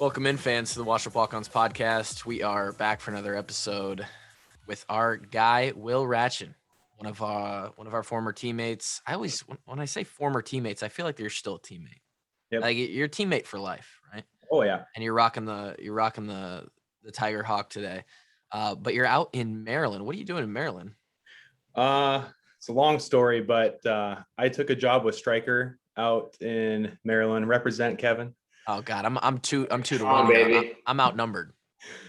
Welcome in, fans, to the Wash Up Walk-Ons podcast. We are back for another episode with our guy, Will Rathjen, one of our former teammates. When I say former teammates, I feel like you're still a teammate. Yep. Like you're a teammate for life, right? Oh yeah. And you're rocking the Tiger Hawk today. But you're out in Maryland. What are you doing in Maryland? It's a long story, but I took a job with Stryker out in Maryland. Represent Kevin. Oh God, I'm two to on, one. baby. I'm outnumbered.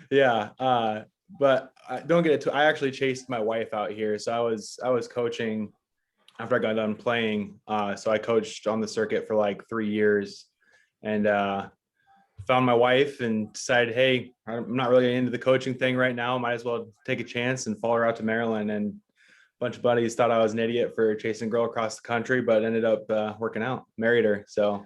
Yeah. But don't get it too. I actually chased my wife out here, so I was coaching after I got done playing. So I coached on the circuit for like 3 years, and found my wife and decided, hey, I'm not really into the coaching thing right now. Might as well take a chance and follow her out to Maryland. And a bunch of buddies thought I was an idiot for chasing a girl across the country, but ended up working out. Married her. So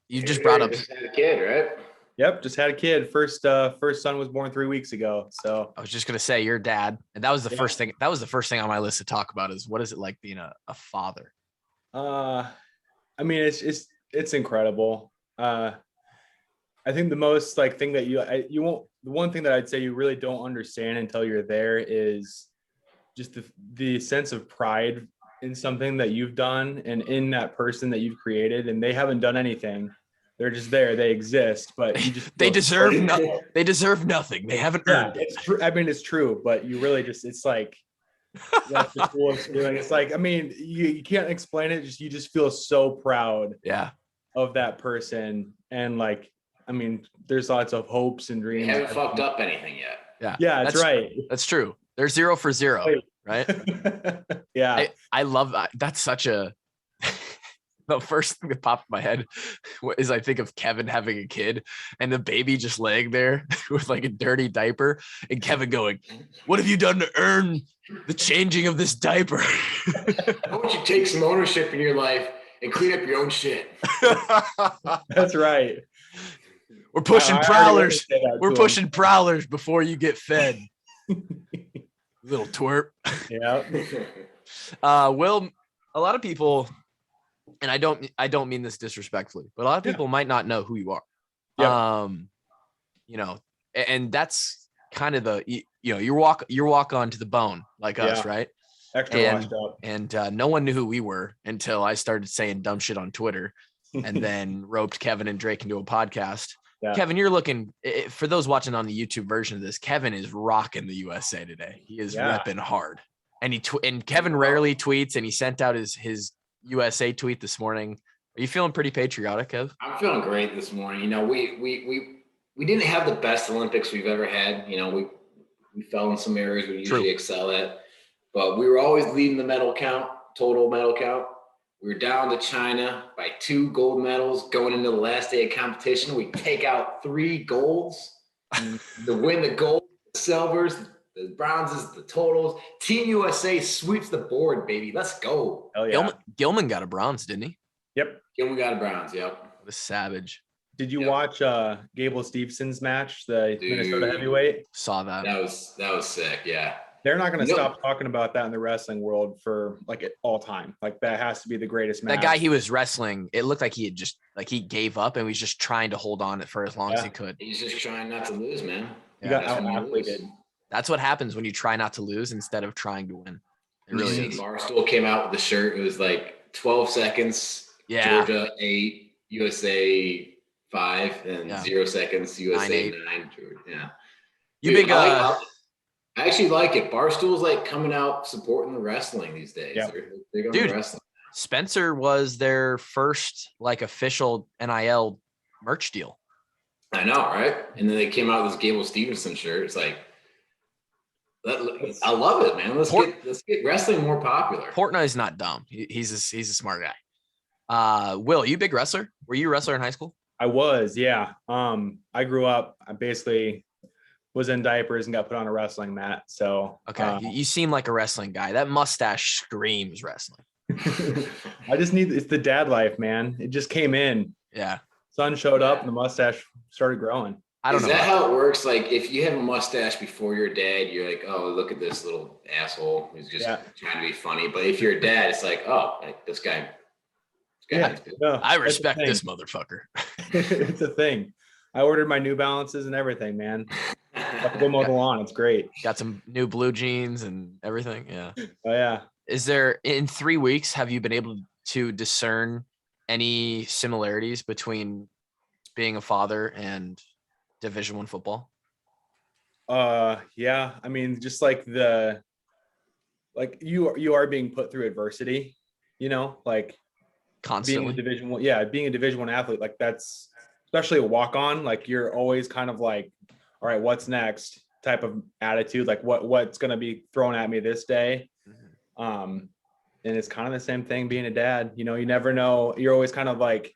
You just brought up. Just had a kid, right? Yep, just had a kid. First son was born 3 weeks ago. So I was just gonna say you're dad, and that was the first thing. That was the first thing on my list to talk about. Is what is it like being a father? I mean, it's incredible. I think the most thing that you won't. The one thing that I'd say you really don't understand until you're there is just the sense of pride in something that you've done and in that person that you've created, and they haven't done anything. They're just there. They exist, but you just they deserve nothing. They deserve nothing. They haven't earned it. It's true. I mean, it's true, but you really it's like that's the coolest feeling. It's like, I mean, you can't explain it. You just feel so proud. Yeah. Of that person, and I mean, there's lots of hopes and dreams. You haven't fucked up anything yet. Yeah. Yeah, that's right. That's true. They're 0 for 0, right? Yeah. I love that. That's such a. The first thing that popped in my head is I think of Kevin having a kid and the baby just laying there with like a dirty diaper, and Kevin going, "What have you done to earn the changing of this diaper?" Why don't you take some ownership in your life and clean up your own shit? That's right. We're pushing prowlers. We're pushing prowlers before you get fed. Little twerp. Yeah. Will, a lot of people, and I don't mean this disrespectfully, but a lot of people might not know who you are. Yeah. And that's kind of you walk on to the bone like us, right? Extra washed up. And no one knew who we were until I started saying dumb shit on Twitter, and then roped Kevin and Drake into a podcast. Yeah. Kevin, you're looking, for those watching on the YouTube version of this, Kevin is rocking the USA today. He is repping hard. And Kevin rarely tweets, and he sent out his USA tweet this morning. Are you feeling pretty patriotic, Kev? I'm feeling great this morning. We didn't have the best Olympics we've ever had. We fell in some areas we usually excel at, but we were always leading the total medal count. We were down to China by 2 gold medals going into the last day of competition. We take out 3 golds to win the gold, the silvers, the bronzes, the totals. Team USA sweeps the board, baby. Let's go. Hell yeah. Gilman got a bronze, didn't he? Yep. Gilman got a bronze, yep. What a savage. Did you watch Gable Stevenson's match, the Minnesota heavyweight? Saw that. That was sick, yeah. They're not going to stop talking about that in the wrestling world for all time. That has to be the greatest match. That guy he was wrestling, it looked like he had just he gave up and was just trying to hold on for as long as he could. He's just trying not to lose, man. He got out-athleted. That's what happens when you try not to lose instead of trying to win. It really is. Barstool came out with the shirt. It was 12 seconds. Yeah. Georgia 8, USA 5, and 0 seconds, USA 9. Yeah. You big I actually like it. Barstool's coming out supporting the wrestling these days. Yep. They're big on the wrestling. Spencer was their first official NIL merch deal. I know, right? And then they came out with this Gable Stevenson shirt. It's I love it, man. Let's get wrestling more popular. Portnoy's not dumb. He's a smart guy. Will, you a big wrestler? Were you a wrestler in high school? I was, yeah. I grew up. I basically was in diapers and got put on a wrestling mat. So okay, you seem like a wrestling guy. That mustache screams wrestling. It's the dad life, man. It just came in. Yeah. Sun showed up and the mustache started growing. I don't know. Is that how it works? If you have a mustache before you're a dad, you're like, oh, look at this little asshole who's just trying to be funny. But if you're a dad, it's this guy. I respect this motherfucker. It's a thing. I ordered my New Balances and everything, man. Have to go mow the lawn. It's great. Got some new blue jeans and everything. Yeah. Oh yeah. Is there, in 3 weeks, have you been able to discern any similarities between being a father and Division I football? Yeah. I mean, just like you are being put through adversity, like Constantly. being a Division I athlete, like that's especially a walk-on, like you're always kind of like, all right, what's next type of attitude, like what's going to be thrown at me this day. And it's kind of the same thing being a dad, you never know. You're always kind of like,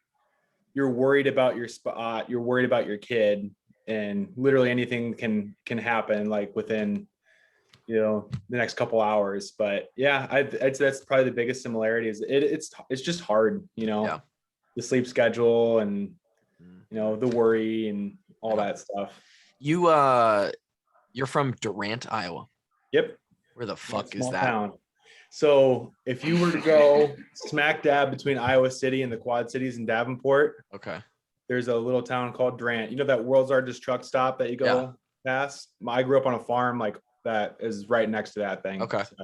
you're worried about your spot, you're worried about your kid, and literally anything can happen like within the next couple hours. But yeah, I'd say that's probably the biggest similarity is it's just hard, Yeah. the sleep schedule and the worry and all that stuff. You're from Durant, Iowa. Yep. Where the fuck is Small that? town. So if you were to go smack dab between Iowa City and the Quad Cities in Davenport, Okay. there's a little town called Durant. That world's largest truck stop that you go past? I grew up on a farm like that is right next to that thing. Okay. So,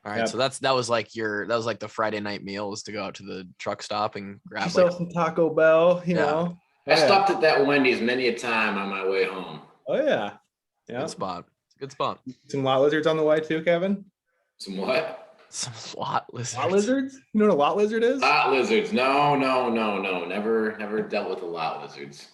all right. So that was like the Friday night meal, was to go out to the truck stop and grab some Taco Bell, know. I stopped at that Wendy's many a time on my way home. Oh yeah. Yeah. Good spot. Good spot. Some lot lizards on the way too, Kevin? Some what? Some lot lizards. Lot lizards? You know what a lot lizard is? Lot lizards. No. Never dealt with the lot lizards.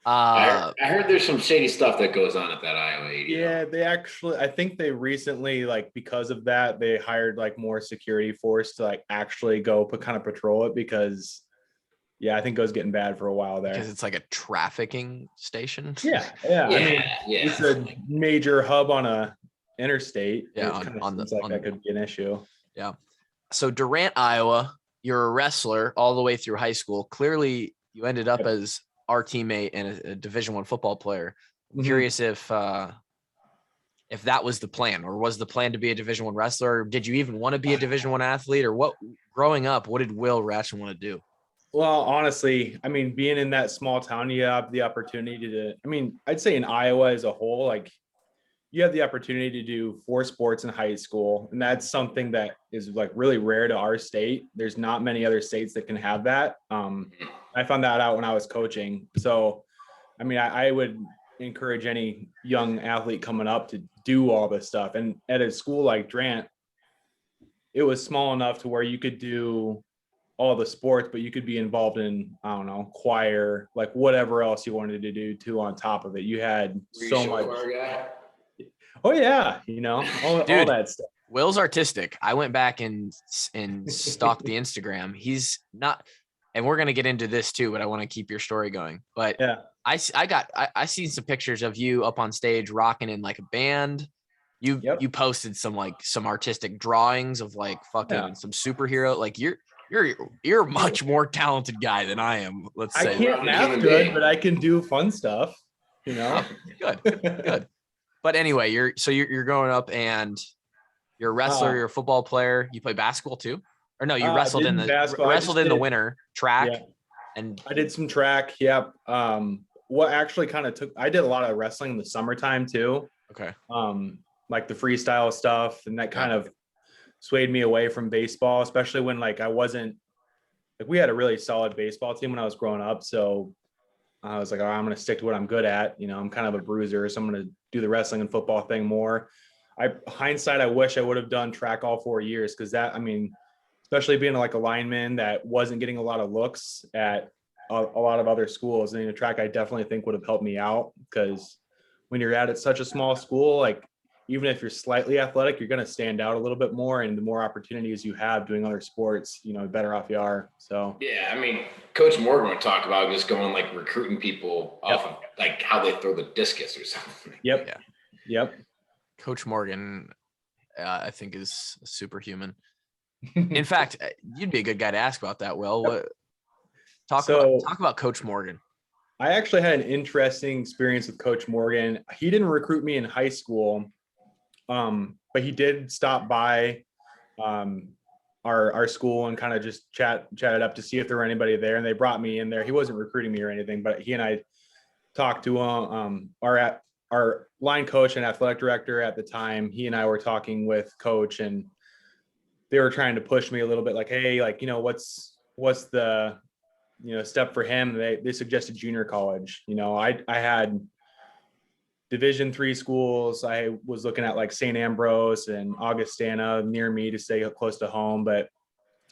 I heard there's some shady stuff that goes on at that Iowa 80. Yeah, I think they recently, like, because of that, they hired like more security force to like actually go patrol it, because I think it was getting bad for a while there. Because it's like a trafficking station. Yeah. I mean, it's a major hub on a interstate. Yeah, that could be an issue. Yeah. So Durant, Iowa, you're a wrestler all the way through high school. Clearly, you ended up as our teammate and a Division I football player. I'm curious if that was the plan, or was the plan to be a Division I wrestler? Or did you even want to be a Division I athlete, or what? Growing up, what did Will Rathjen want to do? Well, honestly, I mean, being in that small town, you have the opportunity to, I'd say in Iowa as a whole, like, you have the opportunity to do 4 sports in high school. And that's something that is like really rare to our state. There's not many other states that can have that. I found that out when I was coaching. So, I would encourage any young athlete coming up to do all this stuff. And at a school like Durant, it was small enough to where you could do all the sports, but you could be involved in, I don't know, choir, like whatever else you wanted to do too on top of it. You had so much. Oh yeah, all that stuff. Will's artistic. I went back and stalked the Instagram. He's not, and we're gonna get into this too, but I want to keep your story going. But yeah, I seen some pictures of you up on stage rocking in like a band. You posted some artistic drawings of like fucking some superhero. Like you're a much more talented guy than I am. Let's say I can't math good, but I can do fun stuff. Good. But anyway, you're growing up and you're a wrestler, you're a football player. You play basketball too? Or no, you wrestled in the winter track. Yeah. And I did some track. Yep. What actually I did a lot of wrestling in the summertime too. Okay. Like the freestyle stuff, and that kind of swayed me away from baseball, especially when I wasn't we had a really solid baseball team when I was growing up. So I was like, all right, I'm going to stick to what I'm good at. I'm kind of a bruiser, so I'm going to do the wrestling and football thing more. Hindsight, I wish I would have done track all 4 years, because especially being like a lineman that wasn't getting a lot of looks at a lot of other schools. And track, I definitely think would have helped me out, because when you're at such a small school, even if you're slightly athletic, you're going to stand out a little bit more. And the more opportunities you have doing other sports, the better off you are. So, yeah, Coach Morgan would talk about just going recruiting people off of how they throw the discus or something. Yep. Yeah. Yep. Coach Morgan, I think, is superhuman. In fact, you'd be a good guy to ask about that. Will, talk about Coach Morgan. I actually had an interesting experience with Coach Morgan. He didn't recruit me in high school. But he did stop by our school and kind of just chatted up to see if there were anybody there. And they brought me in there. He wasn't recruiting me or anything, but he and I talked to our line coach and athletic director at the time. He and I were talking with coach, and they were trying to push me a little bit, like, hey, like, what's the, step for him. They suggested junior college. I had Division III schools. I was looking at like St. Ambrose and Augustana near me to stay close to home. But,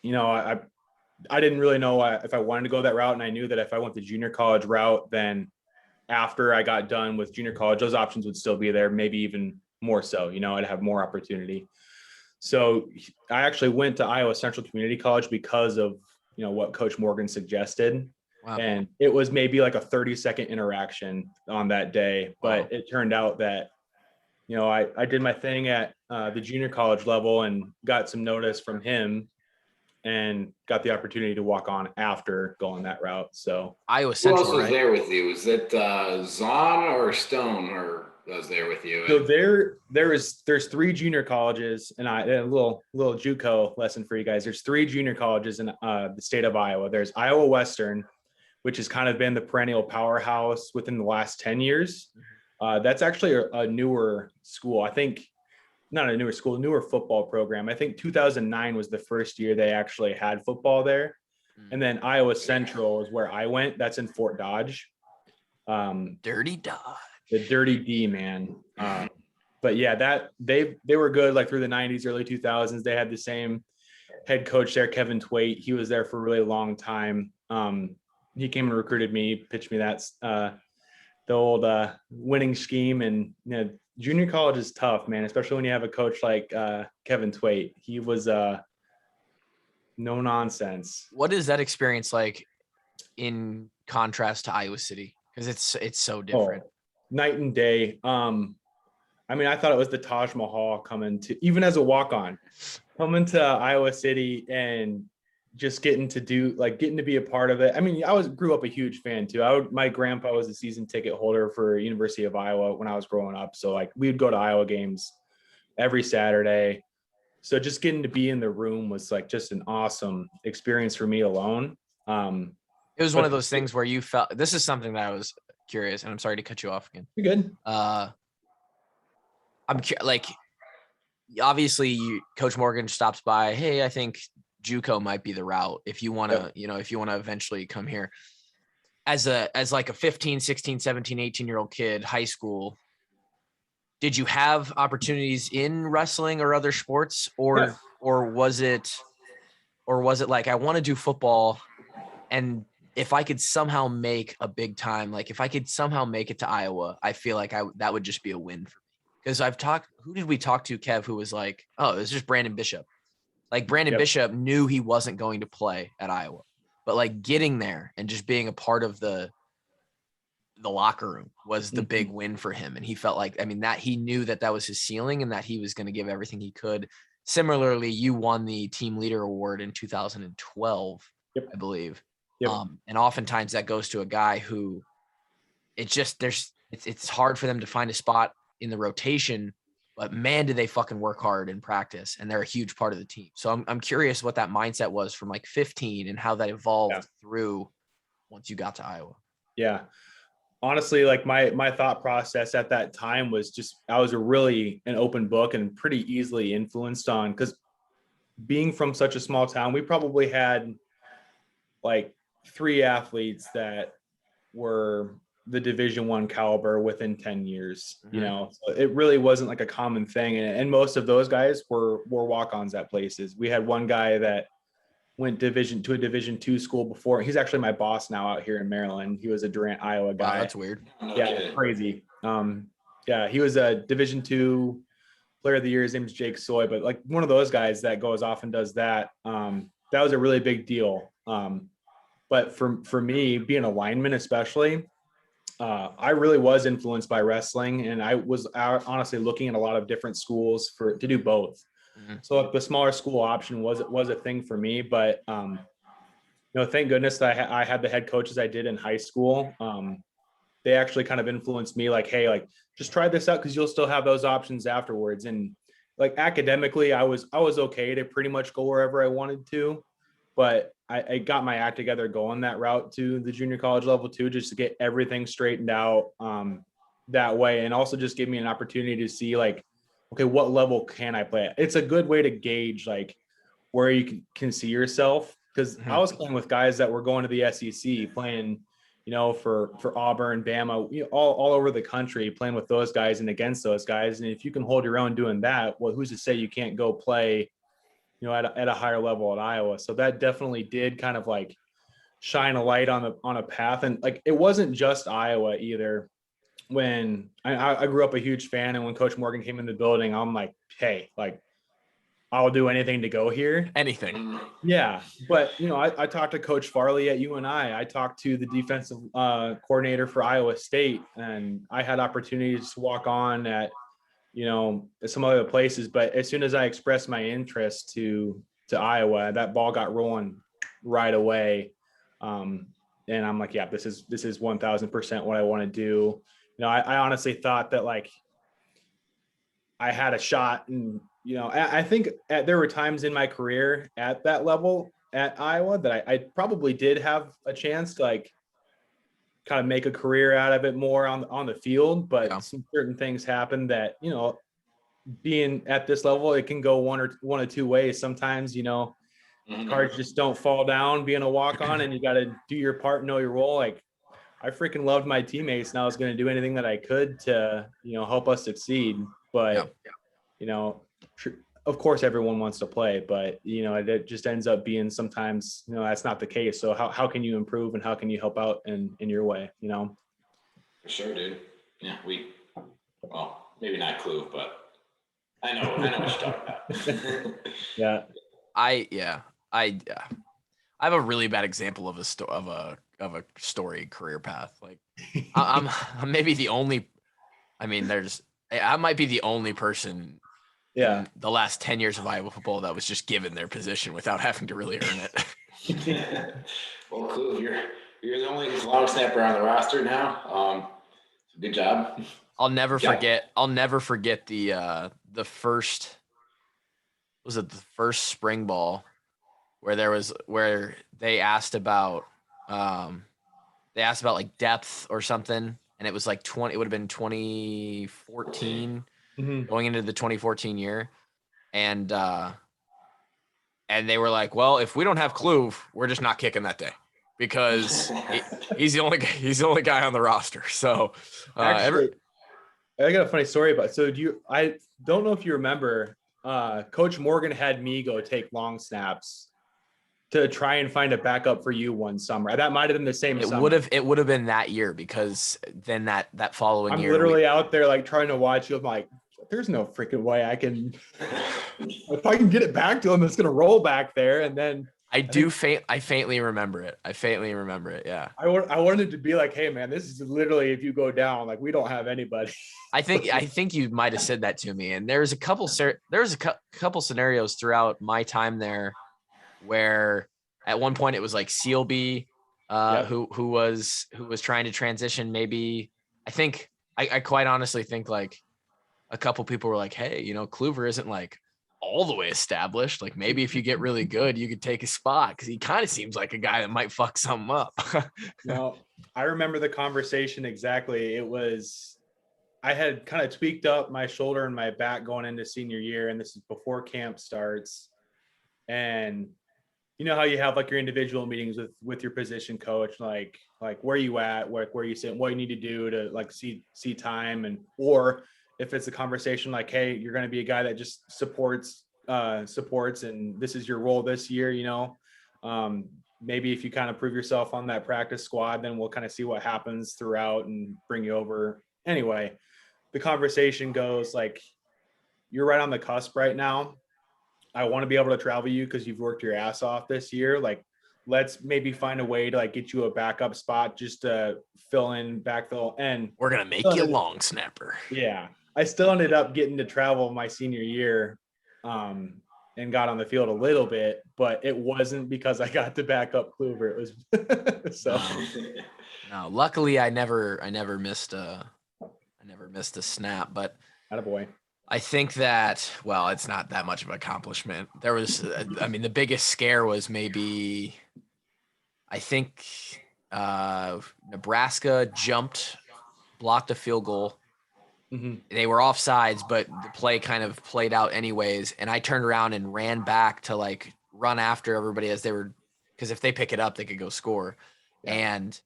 I didn't really know if I wanted to go that route. And I knew that if I went the junior college route, then after I got done with junior college, those options would still be there, maybe even more so, I'd have more opportunity. So I actually went to Iowa Central Community College because of, what Coach Morgan suggested. Wow. And it was maybe like a 30-second interaction on that day, but It turned out that, I did my thing at the junior college level and got some notice from him and got the opportunity to walk on after going that route. So Iowa Central, who else was there with you? Was it Zahn or Stone or was there with you? So there's 3 junior colleges, and a little JUCO lesson for you guys. There's 3 junior colleges in the state of Iowa. There's Iowa Western, which has kind of been the perennial powerhouse within the last 10 years. That's actually a newer school. I think not a newer school, newer football program. I think 2009 was the first year they actually had football there. And then Iowa Central is where I went. That's in Fort Dodge. Dirty Dodge. The Dirty D, man. But yeah, that they were good like through the 90s, early 2000s. They had the same head coach there, Kevin Twait. He was there for a really long time. He came and recruited me, pitched me that the old winning scheme. And junior college is tough, man, especially when you have a coach like Kevin Twait. He was no nonsense. What is that experience like in contrast to Iowa City? Because it's so different. Night and day. I mean, I thought it was the Taj Mahal coming to, even as a walk-on, coming to Iowa City and just getting to be a part of it. I mean, grew up a huge fan too. My grandpa was a season ticket holder for University of Iowa when I was growing up. So like we'd go to Iowa games every Saturday. So just getting to be in the room was like just an awesome experience for me alone. It was one of those things where you felt, this is something that I was curious, and I'm sorry to cut you off again. You're good. Like, obviously Coach Morgan stops by. Hey, I think JUCO might be the route if you want to, if you want to eventually come here as like a 15, 16, 17, 18-year-old kid, high school. Did you have opportunities in wrestling or other sports, or was it like, I want to do football, and if I could somehow make a big time, like if I could somehow make it to Iowa, I feel like that would just be a win for me. Because who did we talk to, Kev, who was like, oh, it was just Brandon Bishop. Like Brandon Bishop knew he wasn't going to play at Iowa, but like getting there and just being a part of the locker room was the big win for him. And he felt like, that he knew that was his ceiling and that he was going to give everything he could. Similarly, you won the team leader award in 2012, I believe. Yep. And oftentimes that goes to a guy who it's hard for them to find a spot in the rotation, but man, did they fucking work hard in practice, and they're a huge part of the team. So I'm curious what that mindset was from like 15 and how that evolved through once you got to Iowa. Yeah. Honestly, like my thought process at that time was just, I was really an open book and pretty easily influenced on, because being from such a small town, we probably had like 3 athletes that were the Division I caliber within 10 years, so it really wasn't like a common thing. And most of those guys were walk-ons at places. We had one guy that went to a Division II school before. He's actually my boss now out here in Maryland. He was a Durant, Iowa guy. Wow, that's weird. Yeah, crazy. He was a Division II player of the year. His name's Jake Soy, but like one of those guys that goes off and does that. That was a really big deal. But for me, being a lineman especially, I really was influenced by wrestling, and I was honestly looking at a lot of different schools to do both. So like the smaller school option was a thing for me, but thank goodness that I had the head coaches I did in high school. They actually kind of influenced me, like, hey, like just try this out because you'll still have those options afterwards. And like academically, I was okay to pretty much go wherever I wanted to, but I got my act together going that route to the junior college level too, just to get everything straightened out that way. And also just give me an opportunity to see like, okay, what level can I play at? It's a good way to gauge like where you can see yourself. Cause I was playing with guys that were going to the SEC, playing, you know, for Auburn, Bama, you know, all over the country, playing with those guys and against those guys. And if you can hold your own doing that, well, who's to say you can't go play, you know, at a higher level at Iowa. So that definitely did kind of like shine a light on a path. And like, it wasn't just Iowa either. When I grew up a huge fan, and when Coach Morgan came in the building, I'm like, hey, like, I'll do anything to go here. Anything. Yeah. But, you know, I talked to Coach Farley at UNI. I talked to the defensive coordinator for Iowa State, and I had opportunities to walk on at, you know, some other places. But as soon as I expressed my interest to Iowa, that ball got rolling right away. And I'm like, yeah, this is 1000% what I want to do. You know, I honestly thought that like I had a shot, and, you know, I think there were times in my career at that level at Iowa that I probably did have a chance to like kind of make a career out of it more on the field, but some certain things happen that, you know, being at this level, it can go one or two ways. Sometimes, you know, cards just don't fall down being a walk-on, and you got to do your part, know your role. Like, I freaking loved my teammates, and I was going to do anything that I could to, you know, help us succeed. But, you know, of course everyone wants to play, but, you know, it just ends up being sometimes, you know, that's not the case. So how can you improve, and how can you help out in your way, you know? For sure, dude. Yeah, well, maybe not Clue, but I know what you're talking about. Yeah. I have a really bad example of a story career path. Like I'm maybe the only, I mean, I might be the only person in the last 10 years of Iowa football that was just given their position without having to really earn it. Well, Clue, you're the only long snapper on the roster now. Good job. I'll never forget the first, was it the first spring ball where they asked about like depth or something, and it was like it would have been 2014 going into the 2014 year, and they were like, well, if we don't have Kluve, we're just not kicking that day, because he's the only guy on the roster. So actually, I got a funny story about it. I don't know if you remember, Coach Morgan had me go take long snaps to try and find a backup for you one summer. That might have been the same summer. It would have been that year, because then that following year, I'm literally out there like trying to watch you. I'm like, there's no freaking way I can, if I can get it back to him, it's going to roll back there. And then I faintly remember it. Yeah. I wanted to be like, hey man, this is literally, if you go down, like, we don't have anybody. I think you might've said that to me. And there's a couple scenarios throughout my time there where at one point it was like Sealby, who was trying to transition. Maybe I quite honestly think like a couple people were like, hey, you know, Kluver isn't like all the way established. Like, maybe if you get really good, you could take his spot, because he kind of seems like a guy that might fuck something up. No, I remember the conversation exactly. It was, I had kind of tweaked up my shoulder and my back going into senior year, and this is before camp starts. And you know how you have like your individual meetings with your position coach, like where you at, where you sit, what you need to do to like see time, and or if it's a conversation like, hey, you're going to be a guy that just supports, and this is your role this year, you know, maybe if you kind of prove yourself on that practice squad, then we'll kind of see what happens throughout and bring you over. Anyway, the conversation goes like, you're right on the cusp right now. I want to be able to travel you because you've worked your ass off this year. Like, let's maybe find a way to like get you a backup spot just to backfill. And we're going to make you a long snapper. Yeah. I still ended up getting to travel my senior year and got on the field a little bit, but it wasn't because I got to back up Kluver. It was so. No, luckily I never missed a snap, but attaboy. I think that, well, it's not that much of an accomplishment. There was, I mean, the biggest scare was maybe, I think Nebraska blocked a field goal. Mm-hmm. They were offsides, but the play kind of played out anyways. And I turned around and ran back to like run after everybody as they were, because if they pick it up, they could go score. Yeah. And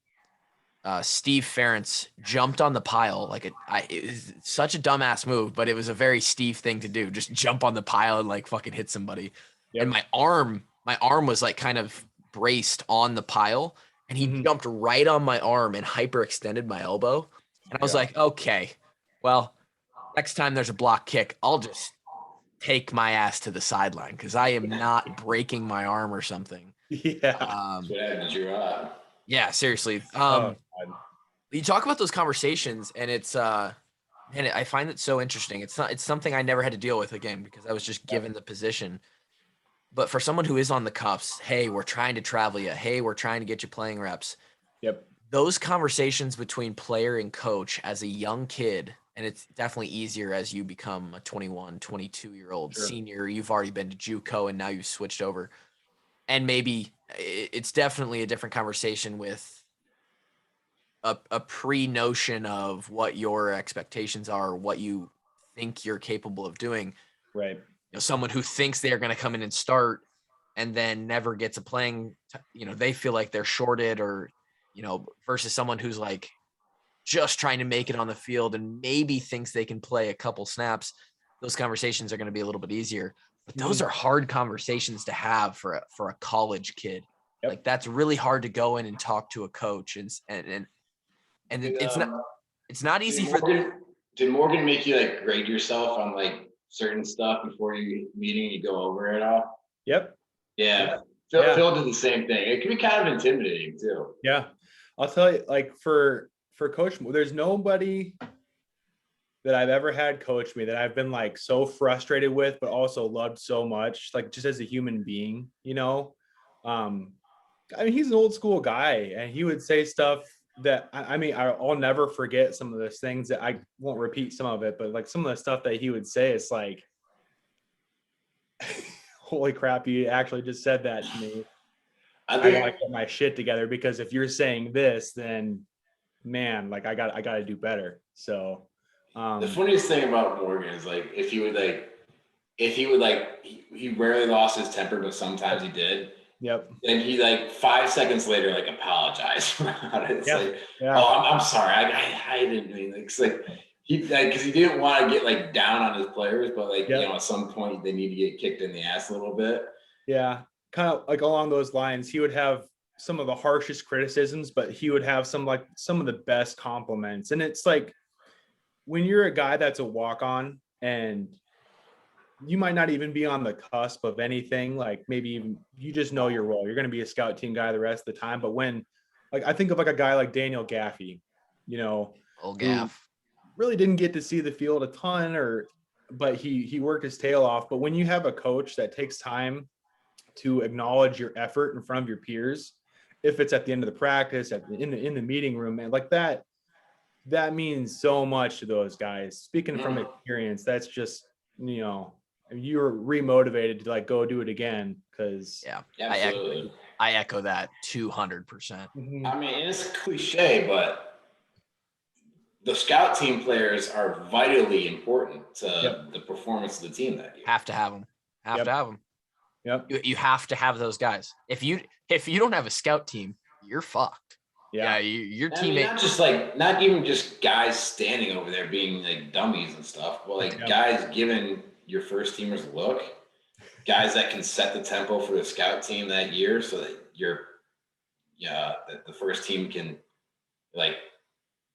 Steve Ferentz jumped on the pile like it was such a dumbass move, but it was a very Steve thing to do. Just jump on the pile and like fucking hit somebody. Yep. And my arm was like kind of braced on the pile, and he jumped right on my arm and hyperextended my elbow. And I was like, okay, well, next time there's a block kick, I'll just take my ass to the sideline because I am not breaking my arm or something. Yeah. Yeah, seriously. You talk about those conversations, and it's and I find it so interesting. It's something I never had to deal with again because I was just given the position. But for someone who is on the cuffs, hey, we're trying to travel you. Hey, we're trying to get you playing reps. Yep. Those conversations between player and coach as a young kid, and it's definitely easier as you become a 21, 22-year-old senior. You've already been to JUCO, and now you've switched over. And maybe it's definitely a different conversation with a pre-notion of what your expectations are, what you think you're capable of doing. Right. You know, someone who thinks they're going to come in and start and then never gets a playing, they feel like they're shorted, or, versus someone who's like just trying to make it on the field and maybe thinks they can play a couple snaps. Those conversations are going to be a little bit easier, but those are hard conversations to have for a college kid. Yep. Like that's really hard to go in and talk to a coach and it's not easy Did Morgan make you like grade yourself on like certain stuff before you meeting? You go over it all? Yep. Yeah. Phil did the same thing. It can be kind of intimidating too. Yeah. I'll tell you, like for Coach, there's nobody that I've ever had coach me that I've been like so frustrated with, but also loved so much, like just as a human being, I mean, he's an old school guy, and he would say stuff that I'll never forget some of those things. That I won't repeat some of it, but like some of the stuff that he would say, it's like, holy crap, you actually just said that to me. I gotta get my shit together, because if you're saying this, then man, like I gotta do better. So the funniest thing about Morgan is like he rarely lost his temper, but sometimes he did. Yep. And he like 5 seconds later like apologized about it. It's oh, I'm sorry. I didn't mean like, it's like because he didn't want to get like down on his players, but like at some point they need to get kicked in the ass a little bit. Yeah, kind of like along those lines. He would have some of the harshest criticisms, but he would have some of the best compliments. And it's like when you're a guy that's a walk-on and you might not even be on the cusp of anything, like maybe even you just know your role. You're going to be a scout team guy the rest of the time. But when, like, I think of like a guy like Daniel Gaffey, old Gaff, really didn't get to see the field a ton, but he worked his tail off. But when you have a coach that takes time to acknowledge your effort in front of your peers, if it's at the end of the practice, in the meeting room, man, like that means so much to those guys. Speaking from experience, that's just, you're remotivated to like go do it again, because I echo that 200%. Mm-hmm. I mean, it's cliche, but the scout team players are vitally important to the performance of the team that year. Have to have them. To have them. Yep. You have to have those guys. If you don't have a scout team, you're fucked. Yeah, your teammate. Not even just guys standing over there being like dummies and stuff, but like guys giving your first teamers a look, guys that can set the tempo for the scout team that year, so that that the first team can like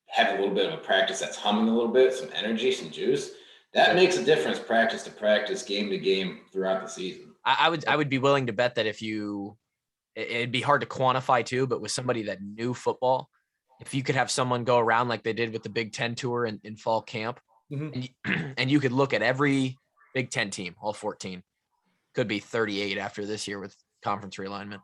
have a little bit of a practice that's humming a little bit, some energy, some juice. That makes a difference, practice to practice, game to game throughout the season. I would be willing to bet that it'd be hard to quantify too, but with somebody that knew football, if you could have someone go around like they did with the Big Ten tour in fall camp, and you could look at every Big Ten team, all 14, could be 38 after this year with conference realignment.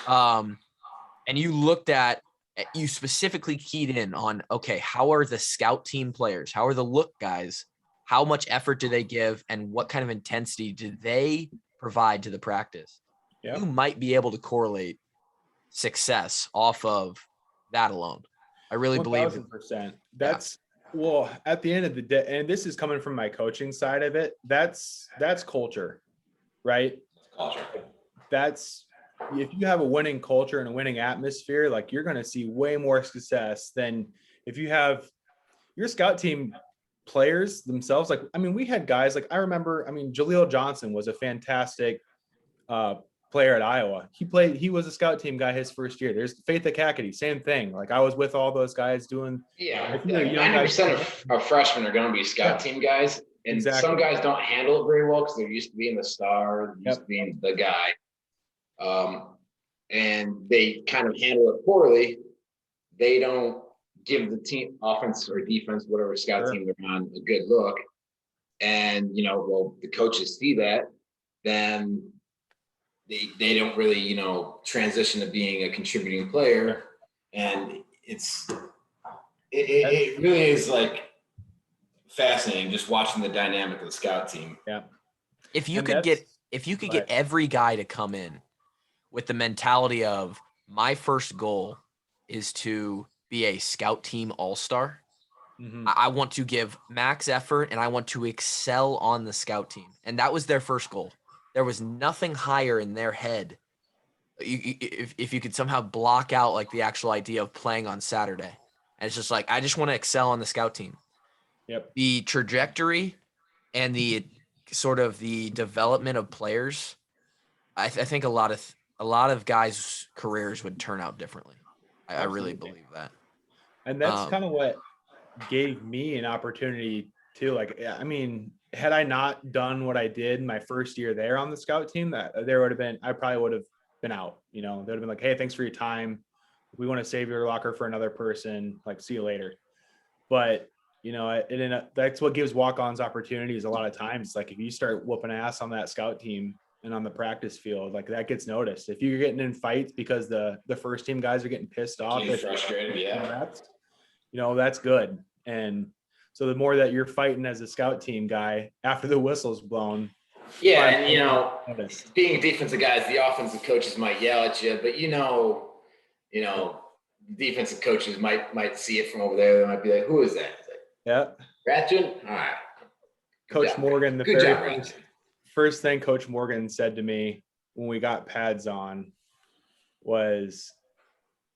And you specifically keyed in on, okay, how are the scout team players? How are the look guys how much effort do they give, and what kind of intensity do they provide to the practice? Yep. You might be able to correlate success off of that alone. I really 1,000%. That's well, at the end of the day, and this is coming from my coaching side of it, that's culture, right? Culture. That's, if you have a winning culture and a winning atmosphere, like, you're going to see way more success than if you have your scout team players themselves. Like, I mean, we had guys like, I remember, I mean, Jaleel Johnson was a fantastic player at Iowa. He was a scout team guy his first year. There's Faith Akakity, same thing. Like, I was with all those guys doing. Yeah, 90% of freshmen are going to be scout team guys. And some guys don't handle it very well because they're used to being the star, they're used to being the guy. And they kind of handle it poorly. They don't give the team, offense or defense, whatever scout team they're on, a good look. And, well, the coaches see that, then they don't really, transition to being a contributing player. And it really is like fascinating just watching the dynamic of the scout team. Yeah. If you could get every guy to come in with the mentality of, my first goal is to be a scout team all-star. Mm-hmm. I want to give max effort and I want to excel on the scout team. And that was their first goal. There was nothing higher in their head. If you could somehow block out like the actual idea of playing on Saturday. And it's just like, I just want to excel on the scout team. Yep. The trajectory and the sort of the development of players, I think a lot of guys' careers would turn out differently. I really believe that. And that's kind of what gave me an opportunity too. Like, I mean, had I not done what I did my first year there on the scout team, I probably would have been out. They would have been like, hey, thanks for your time. We want to save your locker for another person. Like, see you later. But that's what gives walk-ons opportunities a lot of times. Like, if you start whooping ass on that scout team and on the practice field, like, that gets noticed. If you're getting in fights because the first team guys are getting pissed off, frustrated, that's good. And so the more that you're fighting as a scout team guy after the whistle's blown. Yeah, and being defensive guys, the offensive coaches might yell at you, but defensive coaches might see it from over there. They might be like, "Who is that?" Rathjen? All right. Coach Morgan, first thing Coach Morgan said to me when we got pads on was,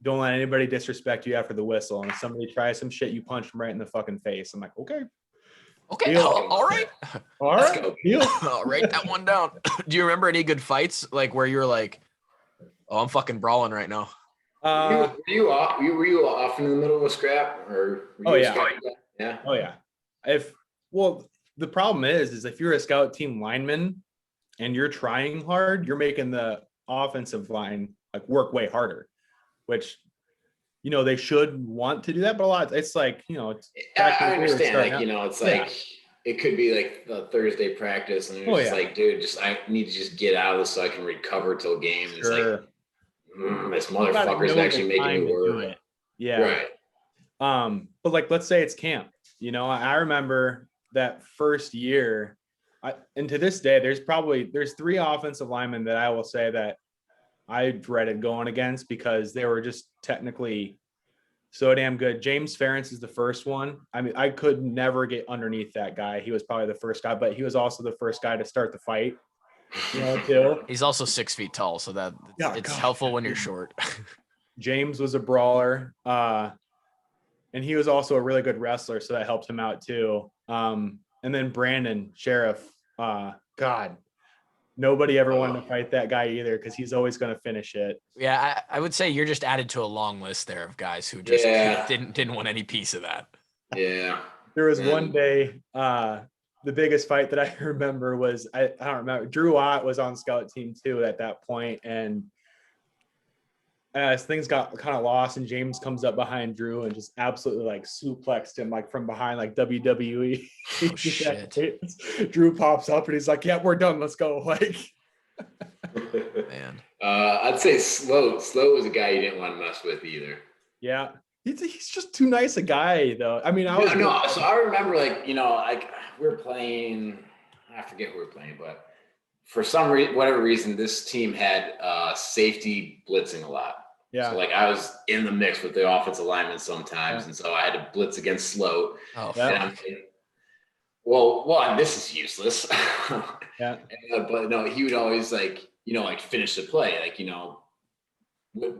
don't let anybody disrespect you after the whistle. And if somebody tries some shit, you punch them right in the fucking face. I'm like, okay. All right. Deal. I'll write that one down. Do you remember any good fights, like, where you're like, oh, I'm fucking brawling right now? Were you off in the middle of a scrap? Or yeah. Oh yeah. The problem is if you're a scout team lineman and you're trying hard, you're making the offensive line like work way harder, which, they should want to do that, but a lot, it's like, I understand. Like, it's like, it could be like a Thursday practice and it's like, dude, I need to just get out of this so I can recover till game. It's like, this motherfucker's actually making me work. Yeah. Right. But like, let's say it's camp, I remember that first year, and to this day, there's 3 offensive linemen that I will say that I dreaded going against because they were just technically so damn good. James Ferentz is the first one. I mean, I could never get underneath that guy. He was probably the first guy, but he was also the first guy to start the fight. Too. He's also 6 feet tall, so that it's helpful when you're short. James was a brawler, and he was also a really good wrestler, so that helped him out too. And then Brandon Sheriff, God. Nobody ever wanted to fight that guy either because he's always going to finish it. Yeah, I would say you're just added to a long list there of guys who just didn't want any piece of that. Yeah. There was one day, the biggest fight that I remember was, I don't remember, Drew Ott was on scout team too at that point, and as things got kind of lost and James comes up behind Drew and just absolutely like suplexed him like from behind, like WWE. Oh, shit. Drew pops up and he's like, yeah, we're done. Let's go. Like, man. I'd say Slow was a guy you didn't want to mess with either. Yeah. He's just too nice a guy, though. I mean, So I remember, like, we were playing. I forget who we were playing, but for some whatever reason, this team had safety blitzing a lot. Yeah. So like I was in the mix with the offensive linemen sometimes, and so I had to blitz against Sloat. Oh, and I'm like, well, this is useless. Yeah. But no, he would always like finish the play, like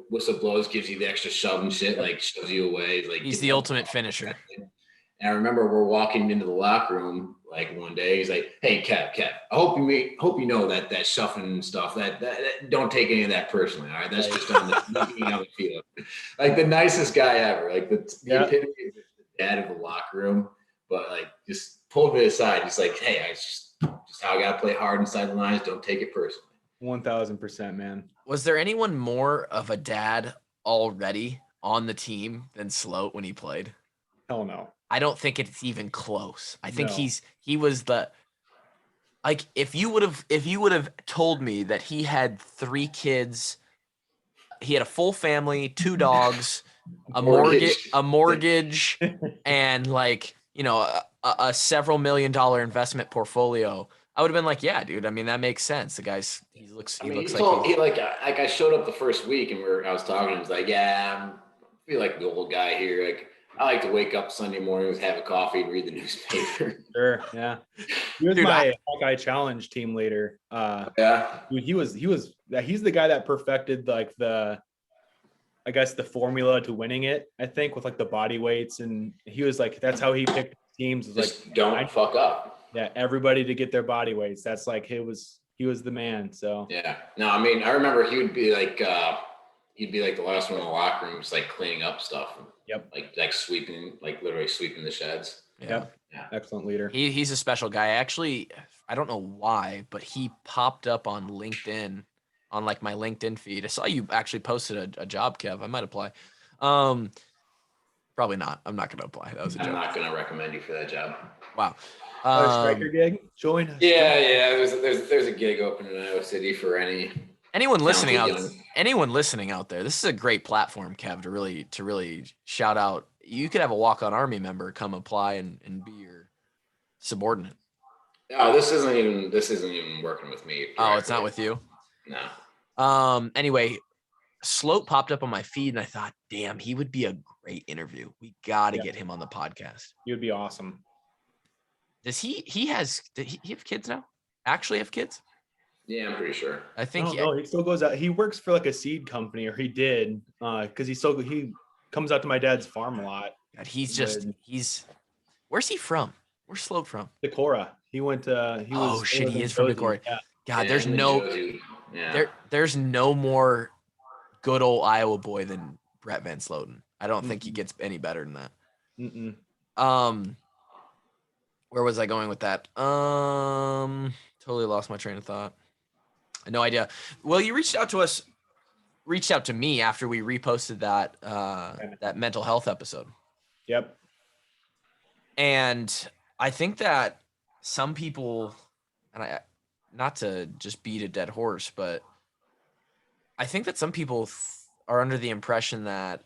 whistle blows, gives you the extra shove and shit, like shoves you away. Like he's the ultimate finisher. And I remember we're walking into the locker room like one day. He's like, "Hey, Kev, I hope you know that shuffling stuff. That don't take any of that personally. All right, that's just on the field." Like the nicest guy ever. Like the epitome of the dad of the locker room. But like just pulled me aside. He's like, "Hey, it's just how I gotta play hard inside the lines. Don't take it personally." 1000%, man. Was there anyone more of a dad already on the team than Sloat when he played? Hell no. I don't think it's even close. I think he was the, like, if you would have told me that he had 3 kids, he had a full family, 2 dogs, a mortgage, and like, a several $1 million investment portfolio, I would have been like, yeah, dude. I mean, that makes sense. The guy's he looks like I showed up the first week and I was talking. He was like, "Yeah, I feel like the old guy here. Like, I like to wake up Sunday mornings, have a coffee, and read the newspaper." Sure, yeah. He was my Hawkeye Challenge team leader. Dude, he's the guy that perfected like the formula to winning it. I think with like the body weights, and he was like, that's how he picked teams. It was like, don't fuck up. Yeah, everybody to get their body weights. That's like he was the man. So yeah. No, I mean, I remember he would be like the last one in the locker room, just like cleaning up stuff. Yep. Like sweeping, like literally sweeping the sheds. Yep. Yeah. Excellent leader. He's a special guy. Actually, I don't know why, but he popped up on LinkedIn, on like my LinkedIn feed. I saw you actually posted a job, Kev. I might apply. Probably not. I'm not going to apply. That was a joke. I'm not going to recommend you for that job. Wow. Striker gig, join us. Yeah. There's a gig open in Iowa City for anyone listening out there. This is a great platform, Kev, to really shout out. You could have a walk-on Army member come apply and be your subordinate. No, this isn't even working with me directly. Oh, it's not with you? No. Anyway, Sloat popped up on my feed and I thought, damn, he would be a great interview. We got to get him on the podcast. He would be awesome. Does he have kids now? Actually have kids? Yeah, I'm pretty sure. I think he still goes out. He works for like a seed company, or he did, because he comes out to my dad's farm a lot. God, where's he from? Where's Sloat from? Decorah. He went to he is from Decorah. Yeah. God, yeah, there's no more good old Iowa boy than Brett Van Sloten. I don't think he gets any better than that. Mm-mm. Where was I going with that? Totally lost my train of thought. No idea. Well, you reached out to me after we reposted that mental health episode. Yep. And I think that some people, and not to just beat a dead horse, but I think that some people are under the impression that,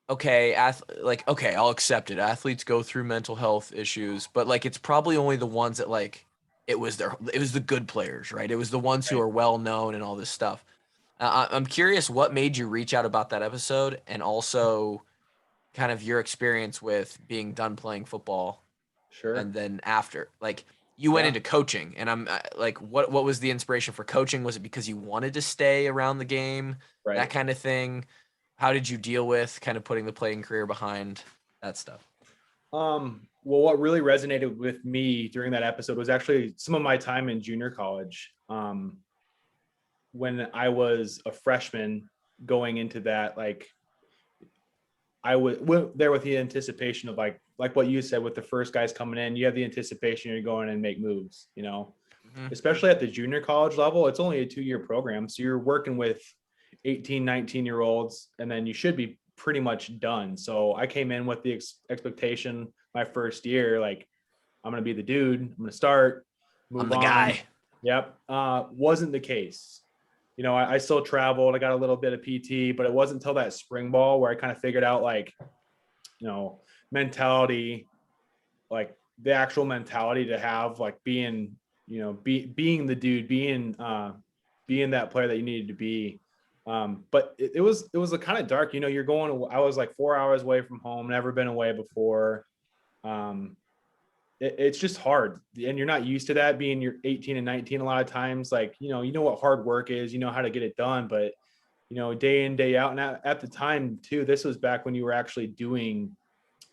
okay, I'll accept it. Athletes go through mental health issues, but like it's probably only the ones that like it was the good players, right? It was the ones who are well known and all this stuff. I'm curious what made you reach out about that episode, and also kind of your experience with being done playing football. Sure. And then after, like, you went into coaching, and I'm like, what was the inspiration for coaching? Was it because you wanted to stay around the game, right, that kind of thing? How did you deal with kind of putting the playing career behind that stuff? Well, what really resonated with me during that episode was actually some of my time in junior college. When I was a freshman going into that, like, I went there with the anticipation of like what you said, with the first guys coming in, you have the anticipation you're going and make moves, especially at the junior college level. It's only a 2-year program. So you're working with 18, 19-year-olds, and then you should be pretty much done. So I came in with the expectation my first year, like, I'm going to be the dude. I'm going to start. I'm the guy. Yep. Wasn't the case. I still traveled. I got a little bit of PT, but it wasn't until that spring ball where I kind of figured out like, mentality, like the actual mentality to have, like being, being the dude, being that player that you needed to be. But it was a kind of dark, you're going, I was like 4 hours away from home, never been away before. It's just hard, and you're not used to that, being you're 18 and 19 a lot of times. Like, you know what hard work is, how to get it done, but day in, day out. And at the time too, this was back when you were actually doing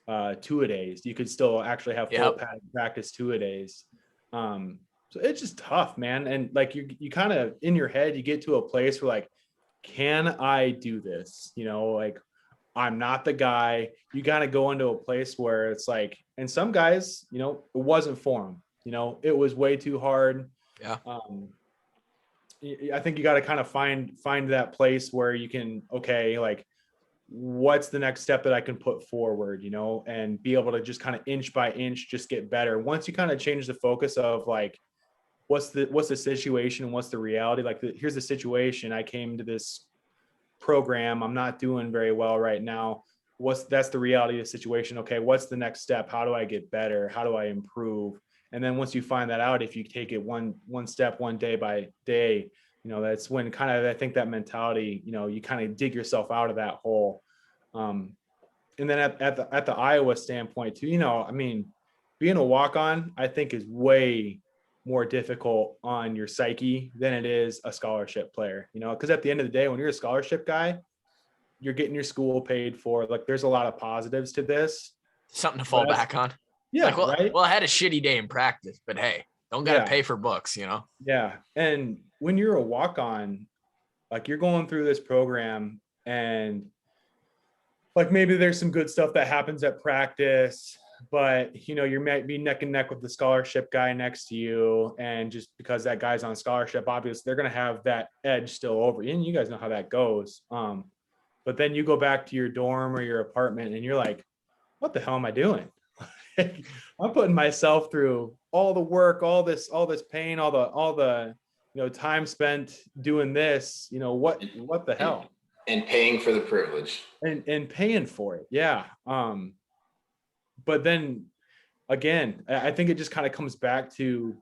2-a-days. You could still actually have full practice 2-a-days. So it's just tough, man. And like you kind of in your head, you get to a place where like, can I do this? Like, I'm not the guy. You got to go into a place where it's like, and some guys, it wasn't for them. It was way too hard. Yeah. I think you got to kind of find that place where you can, okay, like, what's the next step that I can put forward, and be able to just kind of inch by inch, just get better. Once you kind of change the focus of like, what's the situation and what's the reality? Like, here's the situation. I came to this program. I'm not doing very well right now. That's the reality of the situation. Okay, what's the next step? How do I get better? How do I improve? And then once you find that out, if you take it one step, one day by day, that's when kind of, I think that mentality, you kind of dig yourself out of that hole. And then at the Iowa standpoint too, being a walk-on, I think, is way more difficult on your psyche than it is a scholarship player, because at the end of the day, when you're a scholarship guy, you're getting your school paid for. Like, there's a lot of positives to this. Something to fall back on. Yeah. Like, right. Well, I had a shitty day in practice, but hey, don't got to pay for books, Yeah. And when you're a walk-on, like, you're going through this program and like, maybe there's some good stuff that happens at practice, but you might be neck and neck with the scholarship guy next to you. And just because that guy's on scholarship, obviously they're going to have that edge still over you. And you guys know how that goes. But then you go back to your dorm or your apartment and you're like, what the hell am I doing? I'm putting myself through all the work, all this pain, all the time spent doing this, what the hell? And paying for the privilege. And paying for it. Yeah. But then again, I think it just kind of comes back to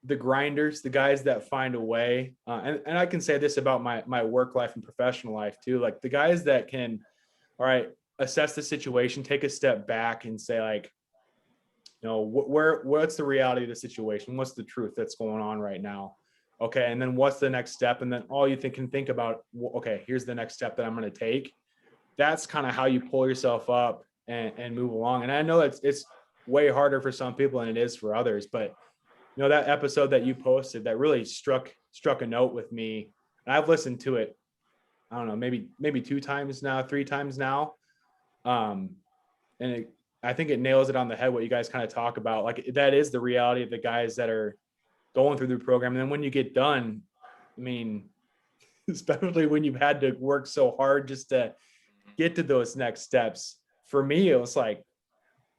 the grinders, the guys that find a way. And I can say this about my work life and professional life too. Like, the guys that can, all right, assess the situation, take a step back and say like, what's the reality of the situation? What's the truth that's going on right now? Okay. And then what's the next step? And then all you can think about, okay, here's the next step that I'm going to take. That's kind of how you pull yourself up and move along. And I know it's way harder for some people than it is for others, but that episode that you posted that really struck a note with me. And I've listened to it, I don't know, maybe 2 times now, 3 times now. And I think it nails it on the head, what you guys kind of talk about. Like, that is the reality of the guys that are going through the program. And then when you get done, especially when you've had to work so hard just to get to those next steps, for me, it was like,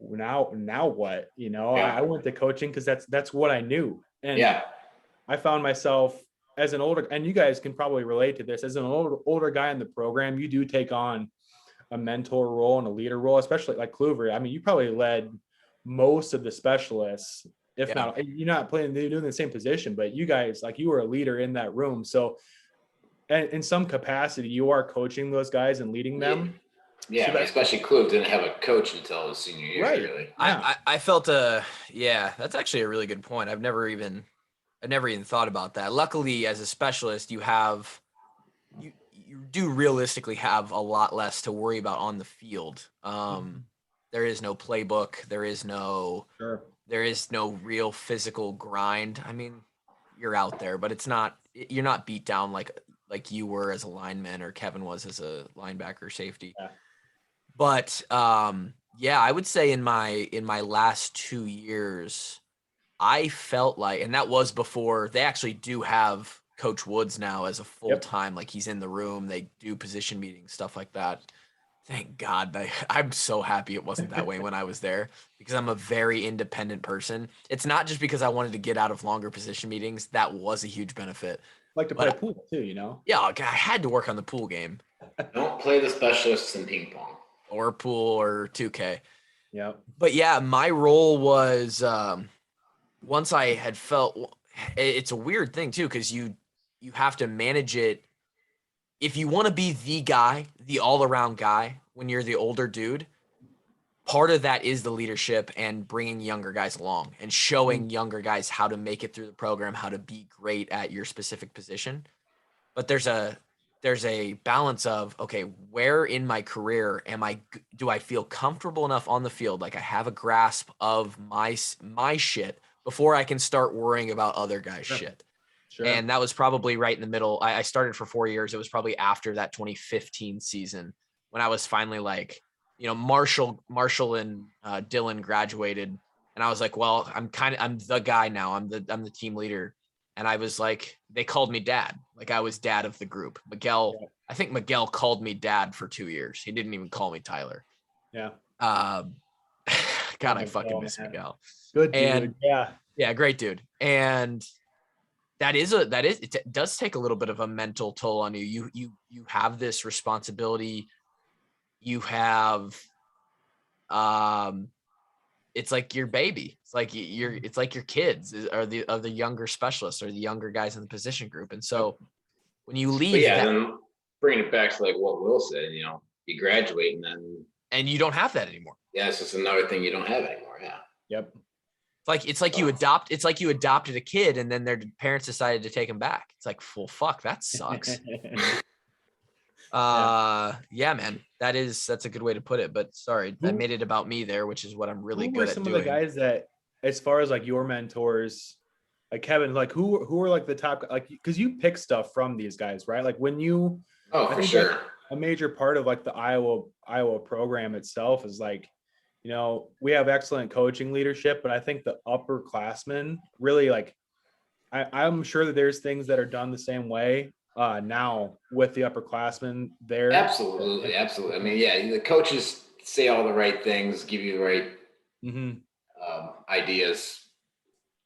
now what? I went to coaching because that's what I knew. And I found myself as an older, and you guys can probably relate to this, as an older guy in the program, you do take on a mentor role and a leader role, especially like Kluver. You probably led most of the specialists, if not, you're not doing the same position, but you guys, like, you were a leader in that room. So, and in some capacity, you are coaching those guys and leading them. Yeah, so especially Kluver didn't have a coach until his senior year. Right. Really. Yeah. I felt that's actually a really good point. I've never even thought about that. Luckily, as a specialist, you do realistically have a lot less to worry about on the field. There is no playbook. There is no real physical grind. You're out there, but you're not beat down like you were as a lineman or Kevin was as a linebacker safety. Yeah. But I would say in my last 2 years, I felt like, and that was before they actually do have Coach Woods now as a full-time, like, he's in the room, they do position meetings, stuff like that. Thank God. I'm so happy it wasn't that way when I was there, because I'm a very independent person. It's not just because I wanted to get out of longer position meetings. That was a huge benefit. Like to play pool too, you know? Yeah, I had to work on the pool game. Don't play the specialists in ping pong. Or pool or 2K. Yeah. But yeah, my role was once I had felt, it's a weird thing too, because you have to manage it. If you want to be the guy, the all-around guy, when you're the older dude, part of that is the leadership and bringing younger guys along and showing younger guys how to make it through the program, how to be great at your specific position. But there's a balance of, okay, where in my career do I feel comfortable enough on the field, like I have a grasp of my shit before I can start worrying about other guys' shit. Sure. And that was probably right in the middle. I started for 4 years. It was probably after that 2015 season when I was finally like, Marshall and Dylan graduated, and I was like, well, I'm the guy now. I'm the team leader. And I was like, they called me dad. Like I was dad of the group. I think Miguel called me dad for 2 years. He didn't even call me Tyler. Yeah. God, I fucking miss Miguel. Good dude. Yeah, great dude. And it does take a little bit of a mental toll on you. You have this responsibility. You have, it's like your baby. It's like your kids are the younger specialists or the younger guys in the position group. And so when you leave, then bringing it back to like what Will said, you graduate and you don't have that anymore. Yeah, it's just another thing you don't have anymore. Yeah. Yep. It's like you adopted a kid and then their parents decided to take him back. It's like, well, fuck, that sucks. Yeah, man, that's a good way to put it, but sorry, I made it about me there, which is what I'm really good at doing. Some of the guys that, as far as like your mentors, like Kevin, like who are like the top, like, cause you pick stuff from these guys, right? Like when you, for sure. A major part of like the Iowa program itself is like, we have excellent coaching leadership, but I think the upperclassmen really like, I'm sure that there's things that are done the same way now with the upperclassmen there. Absolutely. I mean, yeah, the coaches say all the right things, give you the right ideas,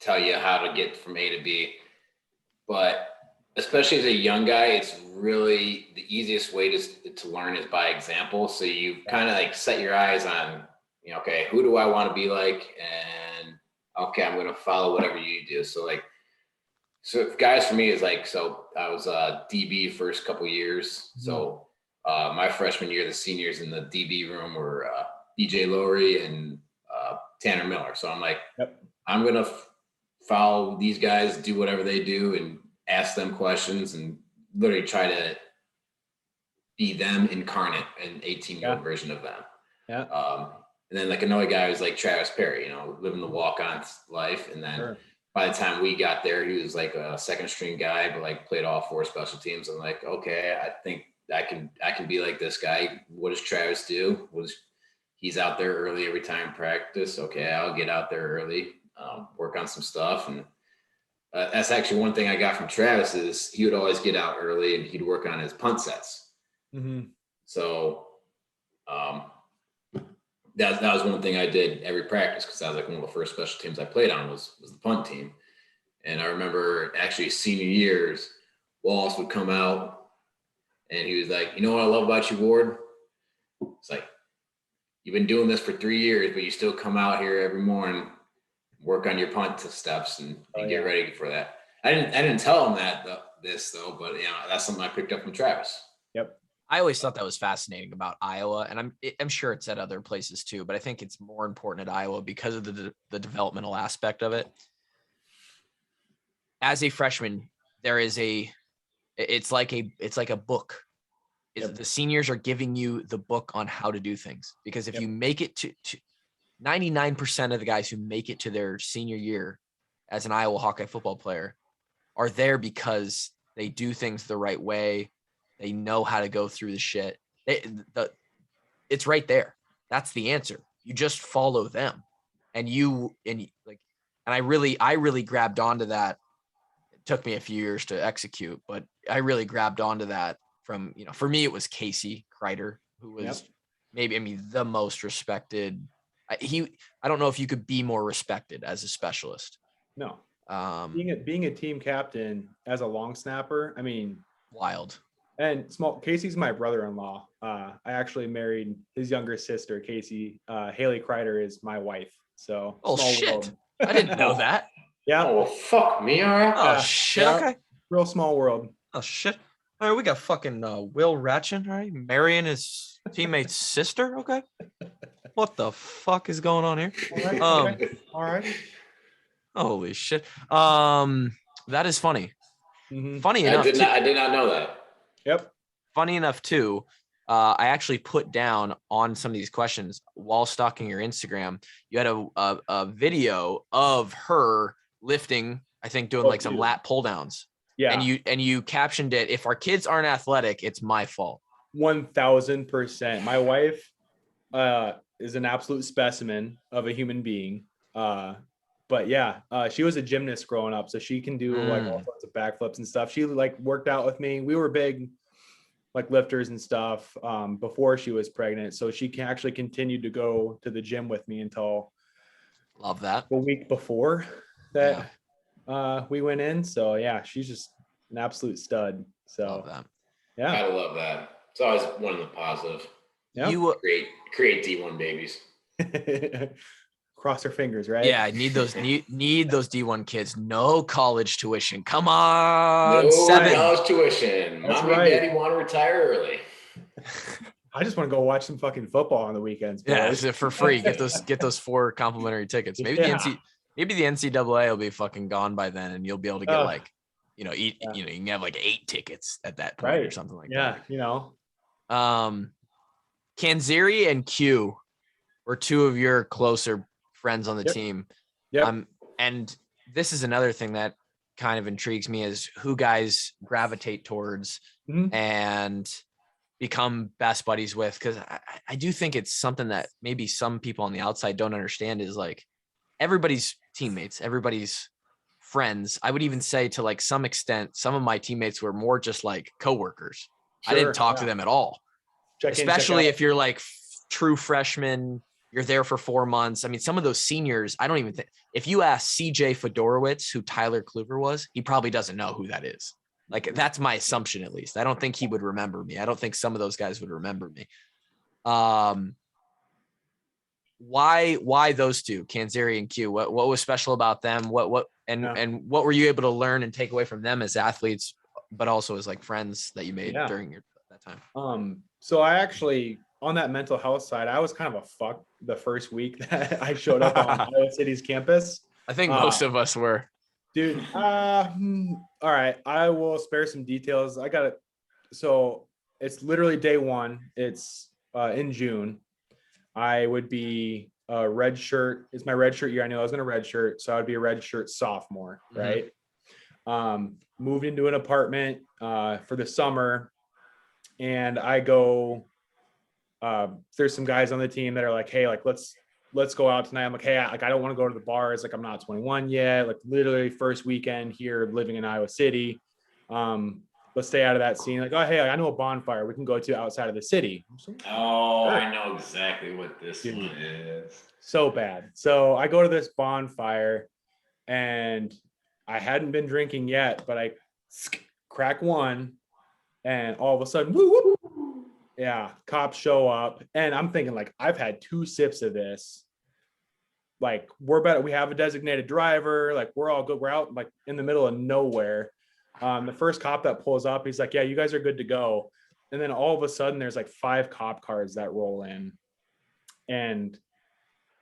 tell you how to get from A to B. But especially as a young guy, it's really the easiest way to learn is by example. So you kind of like set your eyes on, okay, who do I want to be like? And okay, I'm going to follow whatever you do. So guys for me is like, so I was a DB first couple years. So my freshman year, the seniors in the DB room were DJ Lowry and Tanner Miller. So I'm like, I'm going to follow these guys, do whatever they do and ask them questions and literally try to be them incarnate, an 18-year-old version of them. Yeah. And then like another guy was like Travis Perry, living the walk-on life. And then by the time we got there, he was like a second string guy, but like played all 4 special teams. I'm like, okay, I think I can be like this guy. What does Travis do? He's out there early every time practice. Okay, I'll get out there early, work on some stuff. And that's actually one thing I got from Travis is he would always get out early and he'd work on his punt sets. Mm-hmm. So that was one thing I did every practice because that was like one of the first special teams I played on was the punt team. And I remember actually senior years, Wallace would come out and he was like, you know what I love about you, Ward? It's like, you've been doing this for 3 years, but you still come out here every morning, work on your punt steps and get ready for that. I didn't tell him this though, but that's something I picked up from Travis. Yep. I always thought that was fascinating about Iowa, and I'm sure it's at other places too, but I think it's more important at Iowa because of the developmental aspect of it. As a freshman, it's like a book. The seniors are giving you the book on how to do things, because if you make it to 99% of the guys who make it to their senior year as an Iowa Hawkeye football player are there because they do things the right way. They know how to go through the shit. It's right there. That's the answer. You just follow them. And I really grabbed onto that. It took me a few years to execute, but I really grabbed onto that from, for me, it was Casey Kreider, who was maybe the most respected. I don't know if you could be more respected as a specialist. No. Being a team captain as a long snapper, I mean, wild. And Casey's my brother-in-law. I actually married his younger sister, Casey. Haley Kreider is my wife. So shit. World. I didn't know that. Yeah. Oh, fuck me. All right. Oh shit. Yeah. Okay. Real small world. Oh shit. All right, we got fucking Will Rathjen, all right? Marrying his teammate's sister. Okay. What the fuck is going on here? All right. Holy shit. That is funny. Mm-hmm. Funny enough. I did not know that. Yep. Funny enough too. I actually put down on some of these questions while stalking your Instagram. You had a video of her lifting, I think doing like some lat pull downs. Yeah. And you captioned it, if our kids aren't athletic, it's my fault. 1000%. My wife is an absolute specimen of a human being. But yeah, she was a gymnast growing up, so she can do like all sorts of backflips and stuff. She like worked out with me. We were big like lifters and stuff before she was pregnant, so she can actually continue to go to the gym with me until love that the week before that we went in. So yeah, she's just an absolute stud. So love that. Yeah, gotta love that. It's always one of the positive. Yeah, you create D1 babies. Cross her fingers, right? Yeah, I need those D1 kids. No college tuition. Come on, no 7 college tuition. That's Mommy right. and daddy want to retire early. I just want to go watch some fucking football on the weekends. Boys. Yeah, for free. Get those 4 complimentary tickets. Maybe the NCAA will be fucking gone by then, and you'll be able to get you can have like 8 tickets at that point or something like that. Yeah, Canzeri and Q were 2 of your closer friends on the team. Yeah. And this is another thing that kind of intrigues me is who guys gravitate towards and become best buddies with. Cause I do think it's something that maybe some people on the outside don't understand is like everybody's teammates, everybody's friends. I would even say to like some extent, some of my teammates were more just like coworkers. Sure, I didn't talk to them at all, especially if you're like true freshman. You're there for 4 months. I mean, some of those seniors, I don't even think, if you ask CJ Fedorowicz, who Tyler Kluver was, he probably doesn't know who that is. Like, that's my assumption, at least. I don't think he would remember me. I don't think some of those guys would remember me. Why those 2, Canzeri and Q? What was special about them? And what were you able to learn and take away from them as athletes, but also as like friends that you made during that time? So I actually, on that mental health side, I was kind of a fuck the first week that I showed up on Iowa City's campus. I think most of us were. Dude, all right. I will spare some details. I got it. So it's literally day 1. It's in June. I would be a red shirt. It's my red shirt year. I knew I was going to red shirt. So I would be a red shirt sophomore, right? Moved into an apartment for the summer. And I go, there's some guys on the team that are like, hey, like, let's go out tonight. I'm like, hey, I don't want to go to the bars. Like, I'm not 21 yet. Like, literally first weekend here living in Iowa City. Let's stay out of that scene. Like, oh, hey, I know a bonfire we can go to outside of the city. I know exactly what this one is. So bad. So I go to this bonfire and I hadn't been drinking yet, but I crack one and all of a sudden, woo, woo, yeah, cops show up. And I'm thinking like, I've had 2 sips of this. Like, we're better. We have a designated driver. Like, we're all good. We're out like in the middle of nowhere. The first cop that pulls up, he's like, yeah, you guys are good to go. And then all of a sudden there's like 5 cop cars that roll in. And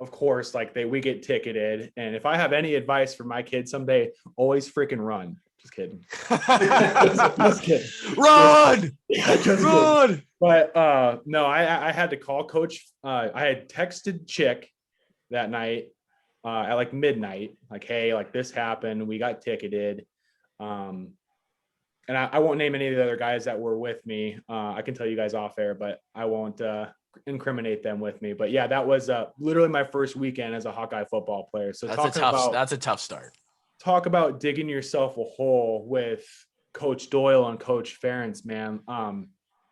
of course, like we get ticketed. And if I have any advice for my kids someday, always freaking run. Just kidding. Just kidding. Run! Yeah, just run! Kidding. But no, I had to call coach. I had texted Chick that night at like midnight, like, hey, like this happened. We got ticketed. And I won't name any of the other guys that were with me. I can tell you guys off air, but I won't incriminate them with me. But yeah, that was literally my first weekend as a Hawkeye football player. So that's a tough start. Talk about digging yourself a hole with Coach Doyle and Coach Ferentz, man.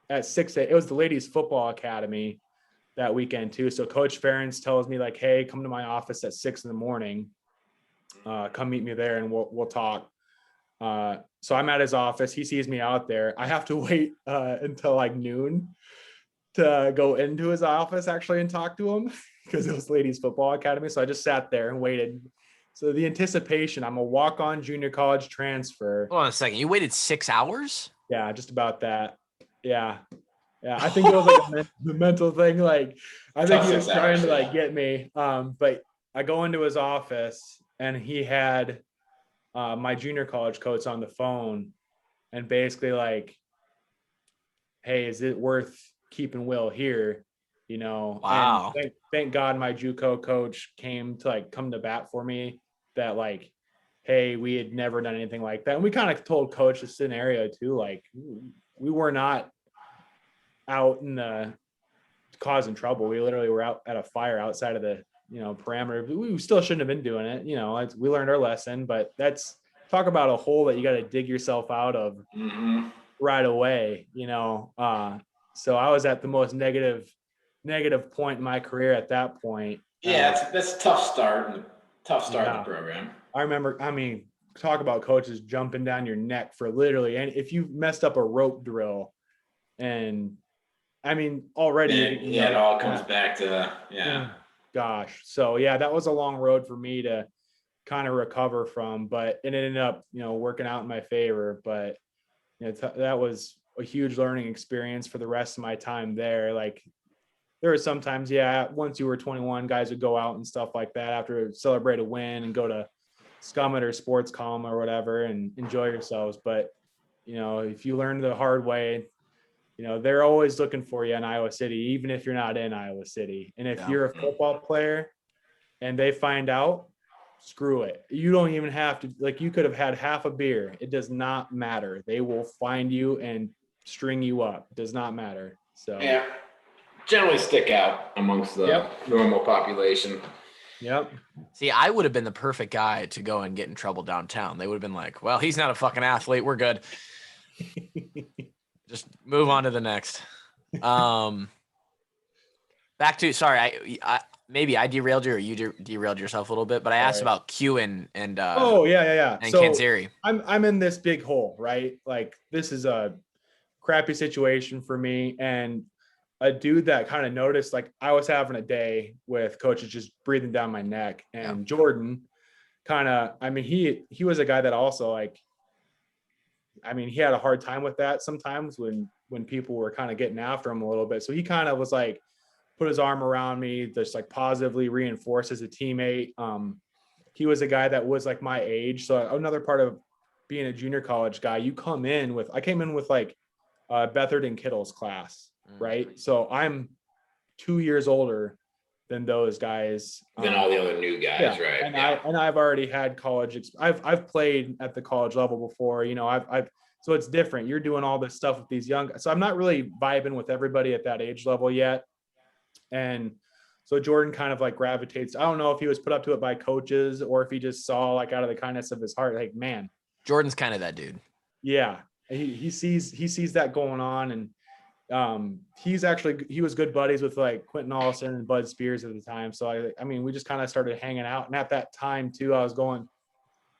At 6, it was the ladies football academy that weekend too. So Coach Ferentz tells me like, hey, come to my office at 6 a.m. Come meet me there and we'll talk. So I'm at his office. He sees me out there. I have to wait until like noon to go into his office actually and talk to him because it was ladies football academy. So I just sat there and waited. So the anticipation, I'm a walk-on junior college transfer. Hold on a second. You waited 6 hours? Yeah, just about that. Yeah. I think it was like a mental thing. Like, I think he was trying to like get me. But I go into his office and he had my junior college coach on the phone and basically like, hey, is it worth keeping Will here? Wow. And thank God my JUCO coach came to come to bat for me that like, hey, we had never done anything like that. And we kind of told coach the scenario too. Like we were not out in the causing trouble. We literally were out at a fire outside of the, parameter. We still shouldn't have been doing it. We learned our lesson, but that's talk about a hole that you got to dig yourself out of right away, so I was at the most negative point in my career at that point. Yeah, that's a tough start in the program. I remember, talk about coaches jumping down your neck for literally, and if you messed up a rope drill and already it all comes back to gosh. So yeah, that was a long road for me to kind of recover from, but it ended up, working out in my favor. But that was a huge learning experience for the rest of my time there. Like there were sometimes, once you were 21, guys would go out and stuff like that after celebrate a win and go to Scummit or Sports Calm or whatever and enjoy yourselves. But, if you learn the hard way, they're always looking for you in Iowa City, even if you're not in Iowa City. And if you're a football player and they find out, screw it. You don't even have to, you could have had half a beer. It does not matter. They will find you and string you up. It does not matter. So yeah, generally stick out amongst the normal population. Yep. See, I would have been the perfect guy to go and get in trouble downtown. They would have been like, well, he's not a fucking athlete. We're good. Just move on to the next. Back to, sorry, maybe I derailed you or you derailed yourself a little bit, but I asked about Q and and so, Canzeri. I'm in this big hole, right? Like this is a crappy situation for me. And a dude that kind of noticed, like I was having a day with coaches just breathing down my neck, and Jordan kind of, he was a guy that also he had a hard time with that sometimes when people were kind of getting after him a little bit. So he kind of was like, put his arm around me, just positively reinforced as a teammate. He was a guy that was like my age. So another part of being a junior college guy, I came in with Bethard and Kittle's class, right? So I'm 2 years older than those guys. Than all the other new guys, right? And I've already had college. I've played at the college level before. So it's different. You're doing all this stuff with these young guys. So I'm not really vibing with everybody at that age level yet. And so Jordan kind of gravitates. I don't know if he was put up to it by coaches or if he just saw out of the kindness of his heart, man, Jordan's kind of that dude. Yeah. He sees that going on. And he was good buddies with Quentin Alston and Bud Spears at the time. So we just kind of started hanging out. And at that time too, I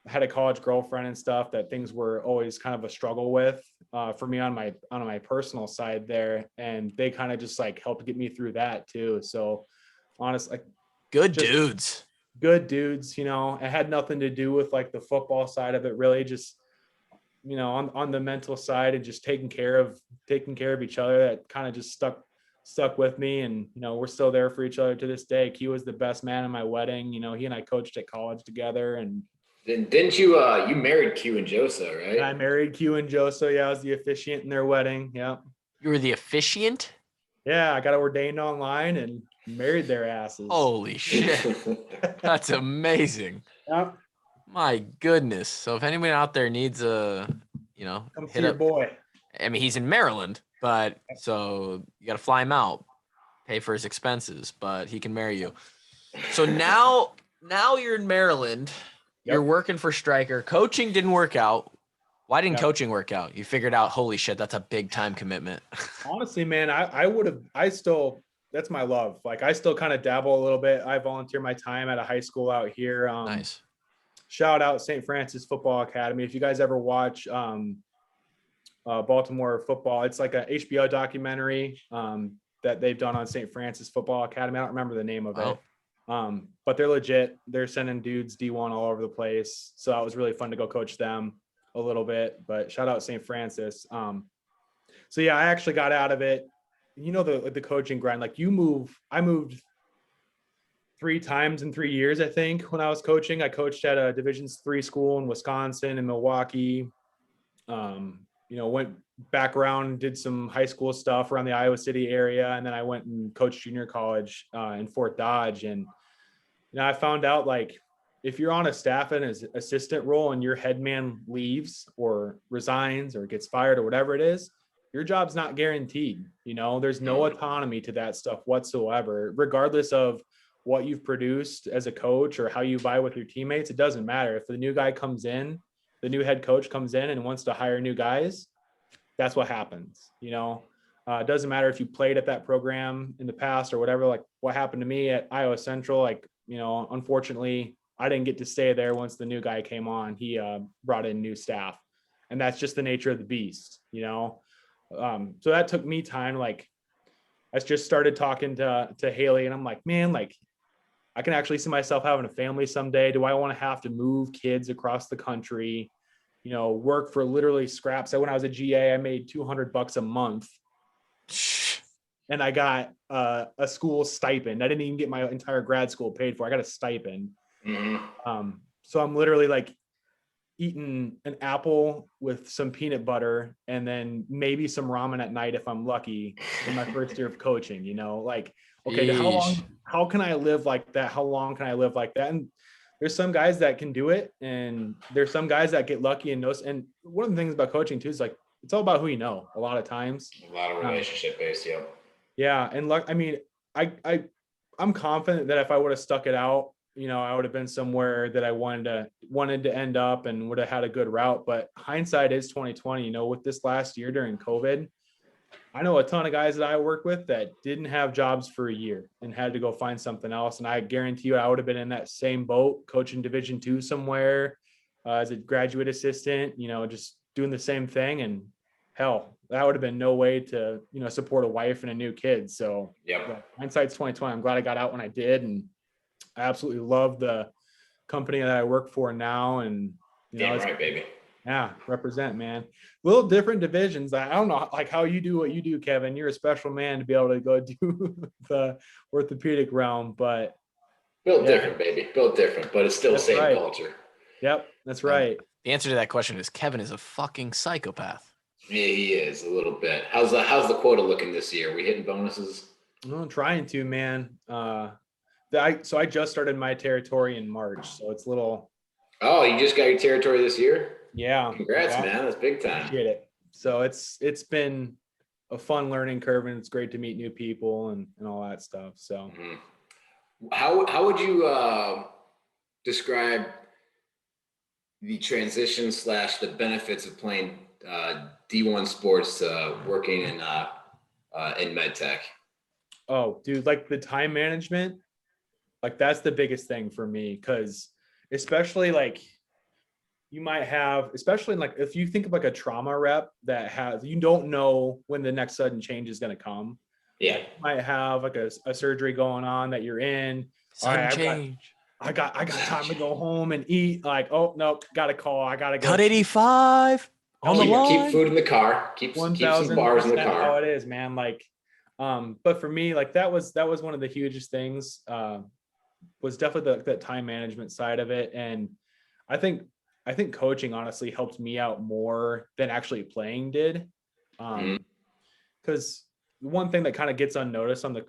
had a college girlfriend and stuff that things were always kind of a struggle with for me on my personal side there. And they kind of just helped get me through that too. So honestly, good dudes. It had nothing to do with the football side of it, really just, on the mental side and just taking care of each other. That kind of just stuck with me. And, we're still there for each other to this day. Q was the best man in my wedding. He and I coached at college together. And didn't you you married Q and Josa, right? And I married Q and Josa. Yeah, I was the officiant in their wedding. Yeah. You were the officiant? Yeah, I got ordained online and married their asses. Holy shit. That's amazing. Yep. My goodness. So if anyone out there needs come see your boy. He's in Maryland, but so you got to fly him out, pay for his expenses, but he can marry you. So now you're in Maryland. Yep. You're working for Stryker. Coaching didn't work out. Why didn't coaching work out? You figured out, holy shit, that's a big time commitment. Honestly, man, that's my love. I still kind of dabble a little bit. I volunteer my time at a high school out here. Nice. shout out St. Francis Football Academy. If you guys ever watch Baltimore football, it's like a HBO documentary that they've done on St. Francis Football Academy. I don't remember the name of it. But they're legit. They're sending dudes D1 all over the place. So it was really fun to go coach them a little bit, but shout out St. Francis. So yeah, I actually got out of it. You know, the coaching grind, like I moved 3 times in 3 years. I think when I was coaching, I coached at a Division III school in Wisconsin and Milwaukee. Went back around, did some high school stuff around the Iowa City area. And then I went and coached junior college in Fort Dodge. And, I found out, like, if you're on a staff and an assistant role and your head man leaves or resigns or gets fired or whatever it is, your job's not guaranteed. There's no autonomy to that stuff whatsoever, regardless of what you've produced as a coach or how you vibe with your teammates. It doesn't matter. If the new guy comes in, the new head coach comes in and wants to hire new guys, that's what happens. It doesn't matter if you played at that program in the past or whatever. Like what happened to me at Iowa Central, unfortunately, I didn't get to stay there once the new guy came on. He brought in new staff, and that's just the nature of the beast, So that took me time. Like, I just started talking to Haley, and I'm like, man, like, I can actually see myself having a family someday. Do I want to have to move kids across the country, work for literally scraps? So when I was a GA, I made $200 a month, and I got a school stipend. I didn't even get my entire grad school paid for. I got a stipend. Mm-hmm. So I'm literally like eating an apple with some peanut butter and then maybe some ramen at night if I'm lucky in my first year of coaching, like, okay, how can I live like that? How long can I live like that? And there's some guys that can do it, and there's some guys that get lucky and knows. And one of the things about coaching too is, like, it's all about who you know a lot of times. A lot of relationship based, yeah. Yeah. And luck, I mean, I'm confident that if I would have stuck it out, I would have been somewhere that I wanted to end up and would have had a good route. But hindsight is 2020, with this last year during COVID, I know a ton of guys that I work with that didn't have jobs for a year and had to go find something else. And I guarantee you, I would have been in that same boat, coaching Division II somewhere as a graduate assistant, just doing the same thing. And hell, that would have been no way to, support a wife and a new kid. So hindsight's 2020. I'm glad I got out when I did. And I absolutely love the company that I work for now. And, damn right, baby. Yeah, represent, man. A little different divisions. I don't know, like, how you do what you do, Kevin. You're a special man to be able to go do the orthopedic realm, but built different, baby. Built different, but it's still the same culture. Yep, that's right. The answer to that question is Kevin is a fucking psychopath. Yeah, he is a little bit. How's the quota looking this year? We hitting bonuses? I'm trying to, man. So I just started my territory in March, so it's a little. Oh, you just got your territory this year? Yeah. Congrats, man. That's big time. Appreciate it. So it's been a fun learning curve, and it's great to meet new people and all that stuff. So how would you describe the transition / the benefits of playing D1 sports working in med tech? Oh, dude, like the time management, like that's the biggest thing for me, because especially like you might have, especially like if you think of like a trauma rep that has, you don't know when the next sudden change is going to come. Yeah. Like you might have like a surgery going on that you're in. Sudden change. I got time to go home and eat. Like, oh no, got a call. I got to go. Cut 85 on the line. Keep food in the car. Keep some bars in the car. How it is, man. Like, but for me, like that was one of the hugest things. Was definitely that time management side of it, and I think coaching honestly helped me out more than actually playing did, because one thing that kind of gets unnoticed on the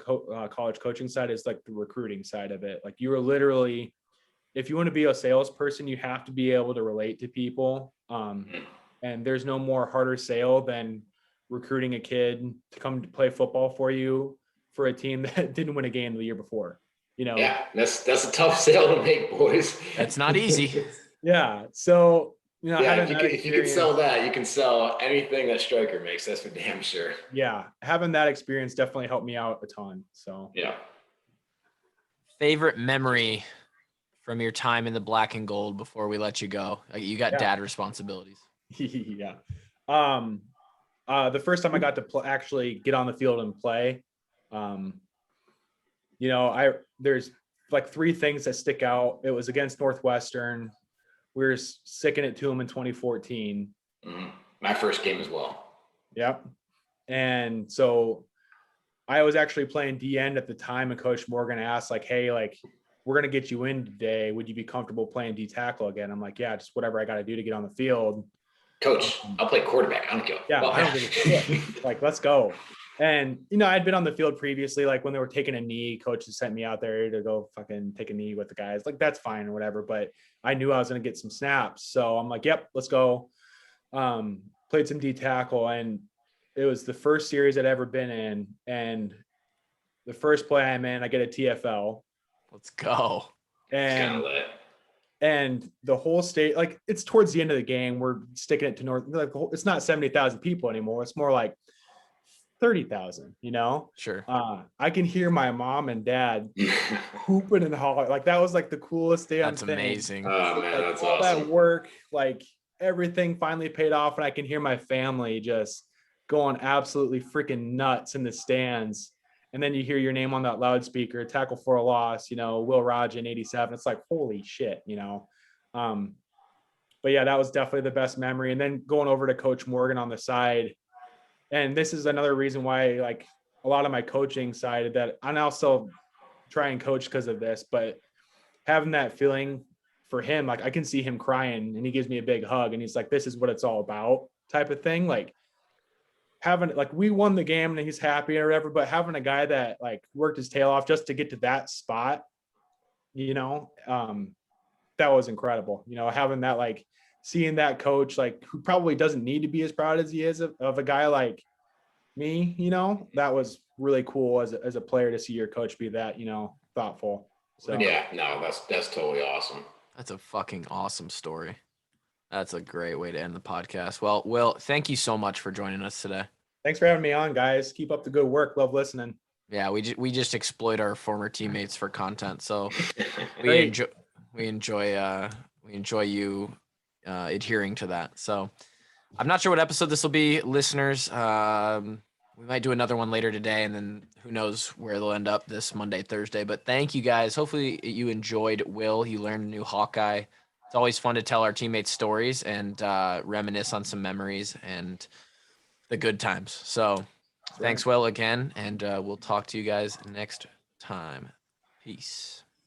college coaching side is like the recruiting side of it. Like you are literally, if you want to be a salesperson, you have to be able to relate to people, and there's no more harder sale than recruiting a kid to come to play football for you for a team that didn't win a game the year before. Yeah, that's a tough sale to make, boys. That's not easy. Yeah. So, if you can sell that, you can sell anything that Stryker makes. That's for damn sure. Yeah. Having that experience definitely helped me out a ton. So, yeah. Favorite memory from your time in the black and gold before we let you go? You got dad responsibilities. Yeah. The first time I got to actually get on the field and play, there's like 3 things that stick out. It was against Northwestern. We were sticking it to them in 2014. Mm-hmm. My first game as well. Yep. And so I was actually playing D end at the time, and Coach Morgan asked, like, hey, like, we're going to get you in today. Would you be comfortable playing D tackle again? I'm like, yeah, just whatever I got to do to get on the field. Coach, I'll play quarterback. I don't care. Yeah, I don't give a shit. Like, let's go. And, I'd been on the field previously, like when they were taking a knee, coaches sent me out there to go fucking take a knee with the guys. Like, that's fine or whatever. But I knew I was going to get some snaps. So I'm like, yep, let's go. Played some D tackle, and it was the first series I'd ever been in. And the first play I'm in, I get a TFL. Let's go. And the whole state, like, it's towards the end of the game. We're sticking it to North. Like, it's not 70,000 people anymore. It's more like 30,000, Sure. I can hear my mom and dad hooping and hollering. Like, that was like the coolest day. That's amazing. Oh man, that's all awesome. that work, like, everything finally paid off, and I can hear my family just going absolutely freaking nuts in the stands. And then you hear your name on that loudspeaker, tackle for a loss, Will Rathjen, 87. It's like, holy shit, But yeah, that was definitely the best memory. And then going over to Coach Morgan on the side. And this is another reason why, like, a lot of my coaching side that I now still try and coach because of this, but having that feeling for him, like, I can see him crying and he gives me a big hug and he's like, this is what it's all about type of thing. Like, having, like, we won the game and he's happy or whatever, but having a guy that, like, worked his tail off just to get to that spot, that was incredible. Having that, like, seeing that coach, like, who probably doesn't need to be as proud as he is of a guy like me, that was really cool as a player to see your coach be that, thoughtful. So yeah, no, that's totally awesome. That's a fucking awesome story. That's a great way to end the podcast. Well, Will, thank you so much for joining us today. Thanks for having me on, guys. Keep up the good work. Love listening. Yeah, we just exploit our former teammates for content. So we enjoy you adhering to that. So I'm not sure what episode this will be, listeners. We might do another one later today, and then who knows where they'll end up this Monday, Thursday. But thank you guys. Hopefully you enjoyed Will. You learned a new Hawkeye. It's always fun to tell our teammates stories and reminisce on some memories and the good times. So thanks, Will, again, and we'll talk to you guys next time. Peace.